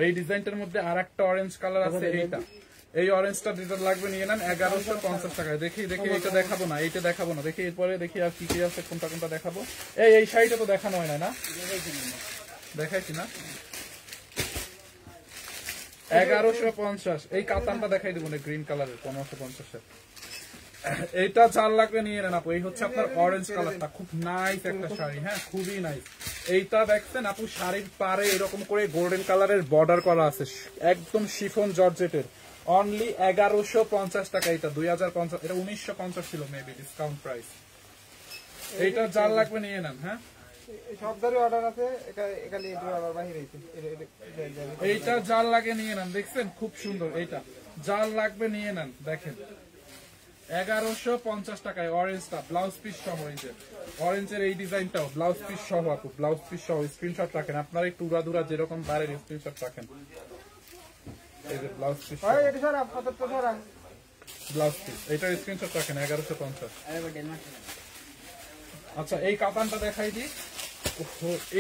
এই ডিজাইনটার মধ্যে আর একটা অরেঞ্জ কালার আছে, এইটা। এই অরেঞ্জটা ডিজাইন লাগবে নিয়ে নেন 1150 টাকায়। দেখি এইটা দেখাবো না, এইটা দেখাবো না, দেখি এরপরে দেখি আর কি কি আছে, কোনটা কোনটা দেখাবো। এই শাড়িটা তো দেখানো হয় না, দেখাইছি না? 1150। এই কাতানটা দেখাই দেবো না, গ্রিন কালারের 1550। এইটা চার লাগবে নিয়ে নেন আপু। এই হচ্ছে আপনার অরেঞ্জ কালারটা, খুব নাইস একটা শাড়ি। হ্যাঁ খুবই নাইস। এইটা দেখছেন আপু, শাড়ির পারে এরকম করে গোল্ডেন কালারের বর্ডার করা আছে, একদম শিফন জর্জেটের। অনলি 1150 টাকা। এটা 2050, এটা 1950 ছিল মেবি, ডিসকাউন্ট প্রাইস। এইটা জাল লাগবে নিয়ে নেন। হ্যাঁ এইটা জাল লাগে নিয়ে নেন, দেখছেন খুব সুন্দর। এইটা জাল লাগবে নিয়ে নেন, দেখেন 1150 টাকায় অরেঞ্জটা, ব্লাউজ পিস সহ। এই যে অরেঞ্জের এই ডিজাইনটাও ব্লাউজ পিস সহ আপু, ব্লাউজ পিস সহ। স্ক্রিনশট রাখেন, আপনার এই টুরা দুরা যেরকম বাইরের স্ক্রিনশট রাখেন। এই যে ব্লাউজ পিস, ব্লাউজ পিস, এইটার স্ক্রিনশট রাখেন 1150। আচ্ছা এই কাতানটা দেখাই দিই।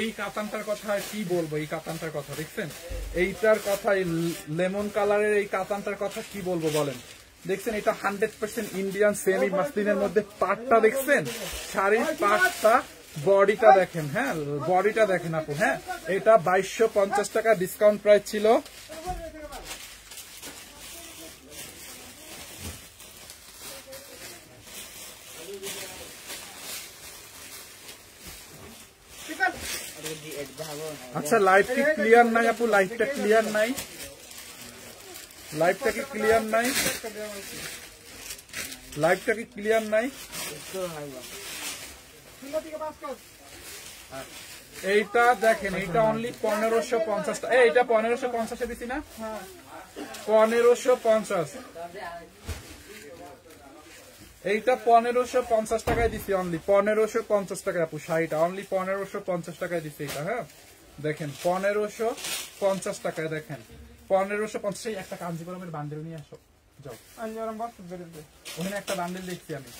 এই কাতানটার কথা কি বলবো, এই কাতানটার কথা দেখছেন, এইটার কথা, লেমন কালারের এই কাতানটার কথা কি বলবো বলেন? দেখছেন এটা 100% ইন্ডিয়ান সেমি মাসলিনের মধ্যে পাটটা দেখছেন, শাড়ির পাটটা, বডিটা দেখেন। হ্যাঁ বডিটা দেখেন আপু। হ্যাঁ এটা 2250 টাকা ডিসকাউন্ট প্রাইস ছিল। আচ্ছা লাইভটি ক্লিয়ার নাই আপু, লাইভটা ক্লিয়ার নাই, লাইভটা কি ক্লিয়ার নাই, লাইভটা কি ক্লিয়ার নাই? এইটা দেখেন, এইটা অনলি 1550 টাকা। এইটা 1550 দিছি না? 1550। এইটা 1550 টাকায় দিছি, অনলি 1550 টাকায় আপু শাড়িটা, অনলি 1550 টাকায় দিছি এটা। হ্যাঁ দেখেন 1550 টাকায়, দেখেন 1550। একটা কাঞ্জিপুরমের বান্ডেল নিয়ে আসো, যাও ওখানে একটা বান্ডেল দেখছি আমি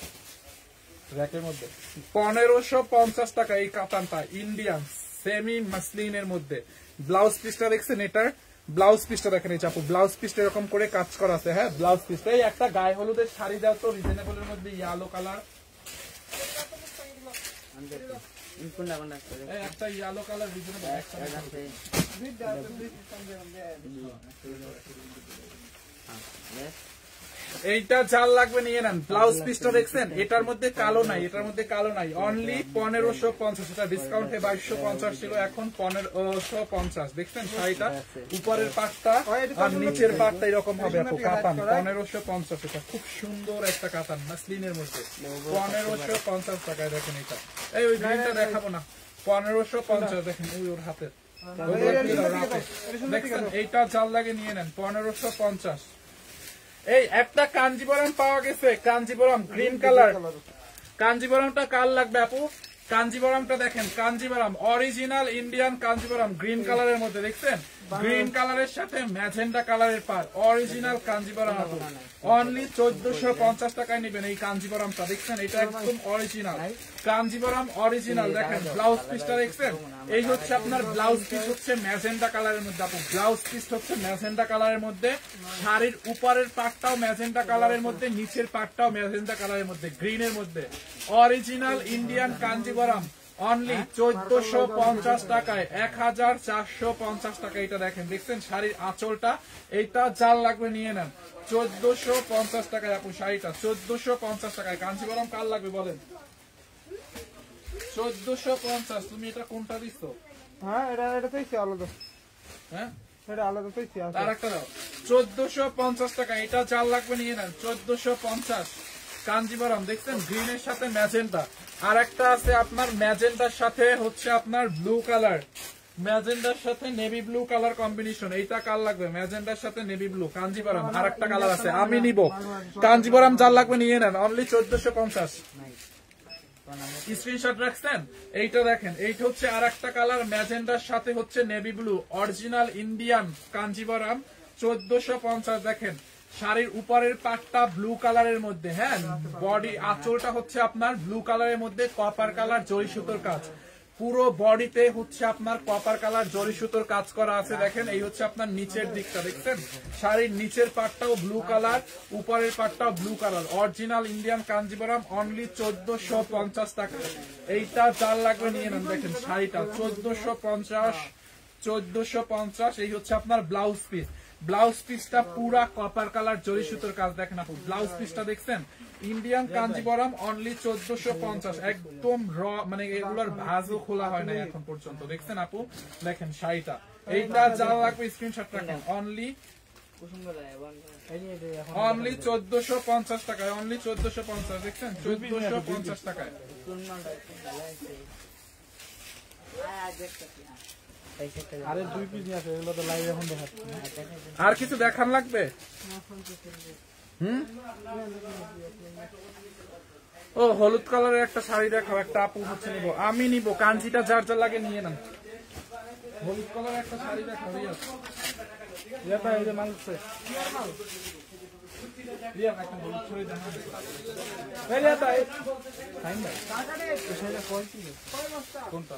র্যাকের মধ্যে। 1550 টাকা এই কাতানটা, ইন্ডিয়ান সেমি মাসলিনের মধ্যে। ব্লাউজ পিসটা দেখছেন, এটার ব্লাউজ পিসটা দেখেন। এই চাপু ব্লাউজ পিসটা এরকম করে কাজ করা আছে। হ্যাঁ ব্লাউজ পিসটা এই একটা গায়ে হলুদের শাড়ি দাও তো রিজনেবলের মধ্যে, ইয়েলো কালার, একটা ইয়েলো কালার রিজনেবল। এইটা জাল লাগবে নিয়ে নেন। ব্লাউজ পিসটা দেখছেন, এটার মধ্যে কালো নাই, এটার মধ্যে কালো নাই, অনলি 1550। এটা ডিসকাউন্টে 2250 ছিল, এখন 1550। দেখছেন শাড়িটা, উপরের পাটটা আর নিচের পাটটা এরকম হবে আপু, কাতান 1550। এটা খুব সুন্দর একটা কাতান মাসলিনের মধ্যে, 1550 টাকায়। দেখেন এটা, এই ওই গ্রিনটা দেখাবো না, 1550। দেখেন ওই ওর হাতের, দেখছেন এইটা জাল লাগে নিয়ে নেন 1550। এই একটা কাঞ্জিবরম পাওয়া গেছে, কাঞ্জিবরম গ্রিন কালার। কাঞ্জিবরমটা কার লাগবে আপু? কাঞ্জিবরমটা দেখেন, Kanjeevaram original Indian Kanjeevaram green কালারের মধ্যে দেখছেন, গ্রিন কালারের সাথে ম্যাজেন্ডা কালারের পার, অরিজিনাল কাঞ্জিবরম অনলি 1450 টাকায় নেবেন এই কাঞ্জিবরমটা দেখছেন, এটা একদম অরিজিনাল কাঞ্জিবরম অরিজিনাল। দেখেন ব্লাউজ পিসটা দেখছেন, এই হচ্ছে আপনার ব্লাউজ পিস হচ্ছে ম্যাজেন্ডা কালারের মধ্যে, আপু ব্লাউজ পিস হচ্ছে ম্যাজেন্ডা কালারের মধ্যে, শাড়ির উপরের পাটটাও ম্যাজেন্ডা কালারের মধ্যে, নিচের পাটটাও ম্যাজেন্ডা কালারের মধ্যে, গ্রিনের মধ্যে অরিজিনাল ইন্ডিয়ান কাঞ্জিবরম অনলি 1450 টাকায়, 1450 টাকা। এটা দেখেন দেখছেন শাড়ির আঁচলটা, এইটা জাল লাগবে নিয়ে নেন 1450 টাকায় আপু শাড়িটা 1450 টাকায়। কাঞ্জিবরম কার লাগবে বলেন? 1450। তুমি এটা কোনটা দিচ্ছ? হ্যাঁ এটা তো আলাদা, হ্যাঁ এটা আলাদা তো আর একটা দাও 1450 টাকা, এটা জাল লাগবে নিয়ে নেন 1450। কাঞ্জিবরম দেখছেন গ্রিনের সাথে ম্যাজেন্টা, আর একটা আছে আপনার ম্যাজেন্টার সাথে হচ্ছে আপনার ব্লু কালার, ম্যাজেন্টার সাথে নেভি ব্লু কালার কম্বিনেশন, এইটা কার লাগবে? ম্যাজেন্টার সাথে নেভি ব্লু কাঞ্জিবরম। আর একটা কালার আছে আমি নিব, কাঞ্জিবরম জাল লাগবে নিয়ে নেন অনলি 1450। স্ক্রিনশট রাখছেন? এইটা দেখেন, এইটা হচ্ছে আর একটা কালার ম্যাজেন্টার সাথে হচ্ছে navy blue, original Indian Kanjeevaram 1450। দেখেন শাড়ির উপরের পাটটা ব্লু কালারের মধ্যে, হ্যাঁ বডি আঁচলটা হচ্ছে আপনার ব্লু কালারের মধ্যে, কপার কালার জরি সুতোর কাজ, পুরো বডিতে হচ্ছে আপনার কপার কালার জরি সুতোর কাজ করা আছে। দেখেন এই হচ্ছে আপনার নিচের দিকটা দেখছেন, শাড়ির নিচের পাটটাও ব্লু কালার, উপরের পাটটাও blue colour, original Indian Kanjivaram only 1450 টাকা। এইটা জাল লাগবে নিয়ে নেন। দেখেন শাড়িটা 1450। এই হচ্ছে আপনার ব্লাউজ পিস, ব্লাউজ পিসটা পুরা কপার কালার জরি সুতোর কাজ। দেখেন আপু ব্লাউজ পিসটা দেখছেন, ইন্ডিয়ান কাঞ্জিবরম অনলি 1450, একদম র, মানে এগুলোর ভাজও খোলা হয় না এখন পর্যন্ত। দেখছেন আপু দেখেন শাড়িটা, এইটা যা লাগবে স্ক্রিনশট রাখেন অনলি 1450 টাকায়, অনলি 1450। দেখছেন 1450 টাকায়। আরে 2 পিস নিয়ে আসো, এগুলো তো লাইভ এখন দেখাচ্ছি। আর কিছু দেখান লাগবে? ও হলুদ কালারের একটা শাড়ি দেখাও, একটা আপু হচ্ছে নিব, আমি নিব, কাঞ্জিটা যার যার লাগে নিয়ে নেন। হলুদ কালারের একটা শাড়ি দেখাও রিয়াজ, এই যে মাল আছে রিয়াজ, একটা হলুদ শাড়ি দেখাও। এই রিয়াজ ভাই ফাইন ভাই শাড়িটা কোনটা?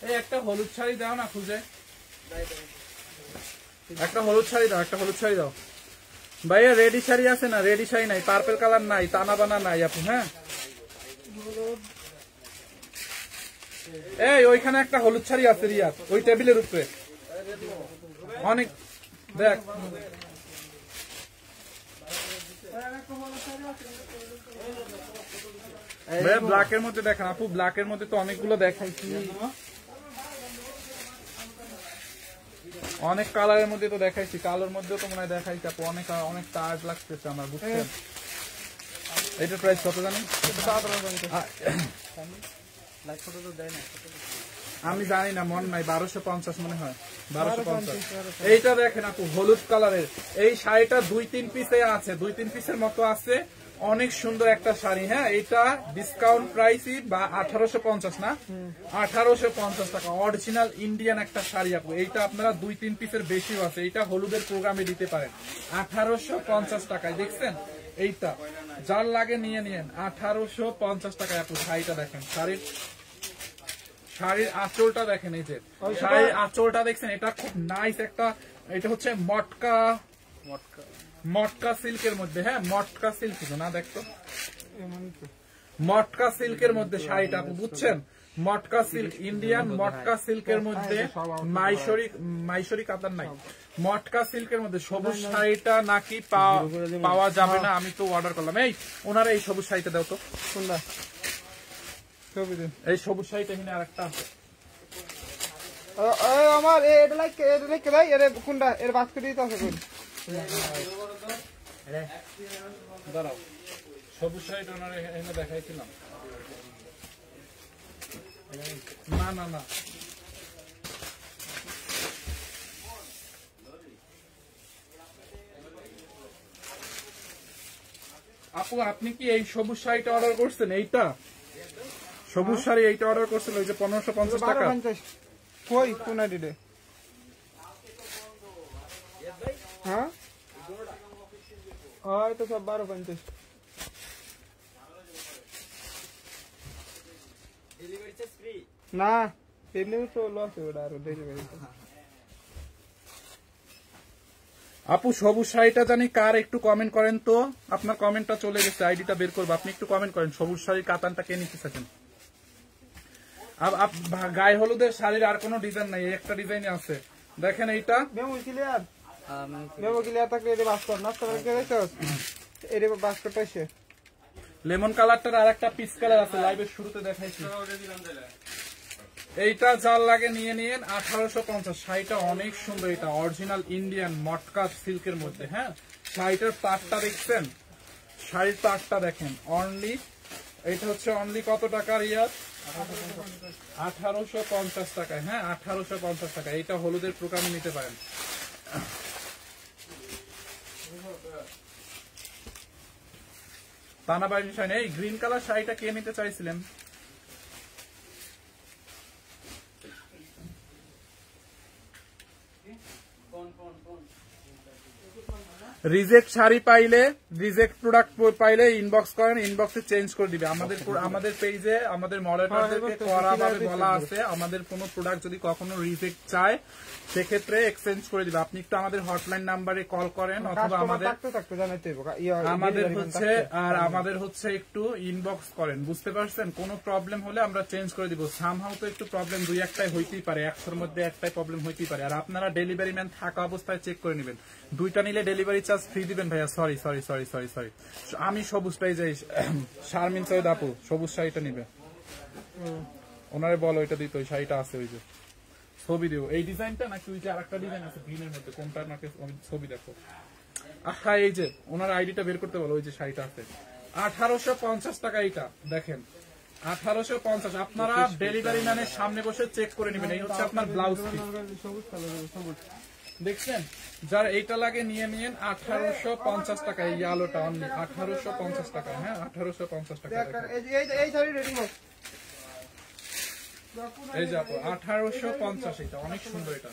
এই একটা হলুদ শাড়ি দাও না খুঁজে, একটা হলুদ শাড়ি দাও, একটা হলুদ শাড়ি দাও ভাইয়া। রেডি শাড়ি আছে না? রেডি শাড়ি নাই, পার্পল কালার নাই, টানা বানা নাই আপু। হ্যাঁ এই ওইখানে একটা হলুদ শাড়ি আছে রিয়াজ, ওই টেবিলের উপরে অনেক, দেখ ব্ল্যাকের মধ্যে দেখেন আপু, ব্ল্যাকের মধ্যে তো অনেকগুলো দেখাইছি, অনেক কালারের মধ্যে তো দেখাইছি, কালোর মধ্যেও তো মনে হয় দেখাইছি আপু, অনেক অনেক চার্জ লাগতেছে আমার, বুঝছেন? এটার প্রাইস কত জানেন? আমি জানি না, মন নাই, 1250 মনে হয়, 1250। এইটা দেখেন আপু হলুদ কালারের, এই শাড়িটা 2-3 পিসে আছে, 2-3 পিসের মতো আছে, অনেক সুন্দর একটা শাড়ি। হ্যাঁ এটা ডিসকাউন্ট প্রাইসই বা 1850 না, 1850 টাকা, অরিজিনাল ইন্ডিয়ান একটা শাড়ি আপু। এইটা আপনারা 2-3 পিসের বেশিও আছে, এইটা হলুদের প্রোগ্রামে দিতে পারেন 1850 টাকায়। দেখছেন এইটা যার লাগে নিয়ে নিয়েন 1850 টাকায় আপু। শাড়িটা দেখেন, শাড়ির আঁচলটা দেখেন, এই যে শাড়ির আঁচলটা দেখছেন, এটা খুব নাইস একটা, এটা হচ্ছে মটকা সিল্কের মধ্যে, হ্যাঁ মটকা সিল্ক না, দেখতো মটকা সিল্কের মধ্যে শাড়িটা আপু, বুঝছেন? মটকা সিল্ক, ইন্ডিয়ান মটকা সিল্কের মধ্যে, মাইশরি কাতার নাই, মটকা সিল্কের মধ্যে সবুজ শাড়িটা নাকি পাওয়া যাবে না, আমি তো অর্ডার করলাম। এই ওনারা এই সবুজ শাড়িটা দাও তো, কোনটা? এই সবুজ শাড়িটা এখানে আর একটা আছে আমার, এটা লাইক ভাই, এর কোনটা? এর বাস্কেট দিতে আছে কোন? দাঁড়াও, সবুজ শাড়িটা ওনারা এখানে দেখাইছিলাম, না না না আপু আপনি কি এই সবুজ শাড়িটা অর্ডার করছেন? এইটা সবুজ শাড়ি এইটা অর্ডার করছেন ওই যে 1550 টাকা। 1250 কই কোন আইডিতে? হ্যাঁ তো সব 1250। না এমনি তো লস ওটা আর ডেলিভারি। আপু সবুজ শাড়িটা জানি কার, একটু কমেন্ট করেন তো। আপনার কমেন্টটা চলে গেছে, আইডিটা বের করবো, আপনি একটু কমেন্ট করেন সবুজ শাড়ির কাতানটা কে নিতে চাচ্ছেন। গায়ে হলুদের শাড়ির আর কোনো ডিজাইন নাই, একটা ডিজাইন আছে দেখেন এইটা। মেমো ক্লিয়ার থাকলে এটা বাস কর, নাস্তা করে গেছস এটা বাস করতে আসে। লেমন কালারটার আর একটা পিস কালার আছে, লাইভের শুরুতে দেখাইছি। এইটা যার লাগে নিয়ে নিন 1850। শাড়িটা অনেক সুন্দর, এটা অরিজিনাল ইন্ডিয়ান মটকা সিল্কের মধ্যে। হ্যাঁ শাড়িটার পাটটা দেখছেন, শাড়ির পাটটা দেখেন। অনলি এটা হচ্ছে অনলি কত টাকার ইয়ার? 1850 টাকায়। হ্যাঁ 1850 টাকা। এইটা হলুদের প্রোগ্রামে নিতে পারেন। তানাবাড়ি শাড়ি। এই গ্রিন কালার শাড়িটা কে নিতে চাইছিলেন? রিজেক্ট শাড়ি পাইলে, রিজেক্ট প্রোডাক্ট পাইলে ইনবক্স করেন, ইনবক্সে চেঞ্জ করে দিবে। আমাদের পেজে আমাদের মডারেটরদেরকে কড়াভাবে বলা আছে, আমাদের কোনো প্রোডাক্ট যদি কখনো রিজেক্ট চায় সেক্ষেত্রে এক্সচেঞ্জ করে দিবে। আপনি একটু আমাদের হটলাইন নাম্বারে কল করেন অথবা আমাদের হচ্ছে একটু ইনবক্স করেন, বুঝতে পারছেন? কোনো প্রবলেম হলে আমরা চেঞ্জ করে দিব। সামহাউ তো একটু প্রবলেম দুই একটাই হইতেই পারে, 100-র মধ্যে একটাই প্রবলেম হইতেই পারে। আর আপনারা ডেলিভারি ম্যান থাকা অবস্থায় চেক করে নেবেন। দুইটা নিলে ডেলিভারি চার্জ ফ্রি দিবেন ভাইয়া। Sorry sorry sorry sorry sorry আমি সবুজটাই যাই। শারমিন সৈয়দ আপু সবুজ শাড়িটা নিবে, ওনারে বলো ওইটা দিতে। ওই শাড়িটা আছে, ওই যে ছবি দিও। এই ডিজাইনটা নাকি ওই যে আরেকটা ডিজাইন আছে গ্রিনের মধ্যে, কোনটা নাকি ছবি দেখো। হ্যাঁ এই যে ওনার আইডিটা বের করতে বলো। ওই যে শাড়িটা আছে 1850 টাকা। এইটা দেখেন 1850। আপনারা ডেলিভারি ম্যানের সামনে বসে চেক করে নেবেন। এই হচ্ছে আপনার ব্লাউজ পিস, দেখছেন? যার এইটা লাগে নিয়ে নিন 1850 টাকা। এই আলোটা অনলি 1850 টাকা। হ্যাঁ 1850 টাকা। এই যে আপু 1850। এটা অনেক সুন্দর। এটা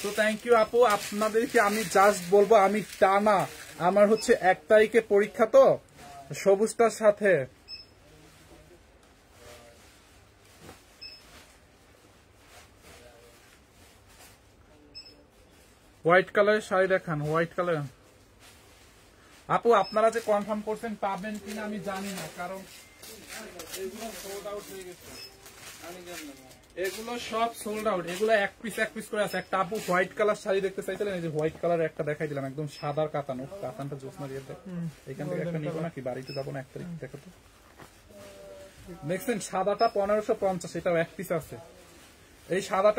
তো থ্যাংক ইউ আপু। আপনাদেরকে আমি জাস্ট বলবো, আমি টানা আমার হচ্ছে 1 তারিখে পরীক্ষা, তো সবুজটার সাথে হোয়াইট কালারের শাড়ি দেখান। হোয়াইট কালার আপু আপনারা যে কনফার্ম করছেন পাবেন কিনা আমি জানি না, কারণ এগুলো সোল্ড আউট হয়ে গেছে। এগুলো সব সোল্ড আউট। এগুলো এক পিস করে আছে। একটা আপু হোয়াইট কালার শাড়ি দেখতে চাইছিলেন, এই যে হোয়াইট কালার একটা দেখাই দিলাম, একদম সাদার কাতানো। কাতানটা জোসনা দিয়ে দেখ। এখান থেকে একটা নিবো নাকি? বাড়িতে যাবো না 1 তারিখ। দেখো তো দেখছেন সাদাটা 1550, এটাও এক পিস আছে। এই সাদাটা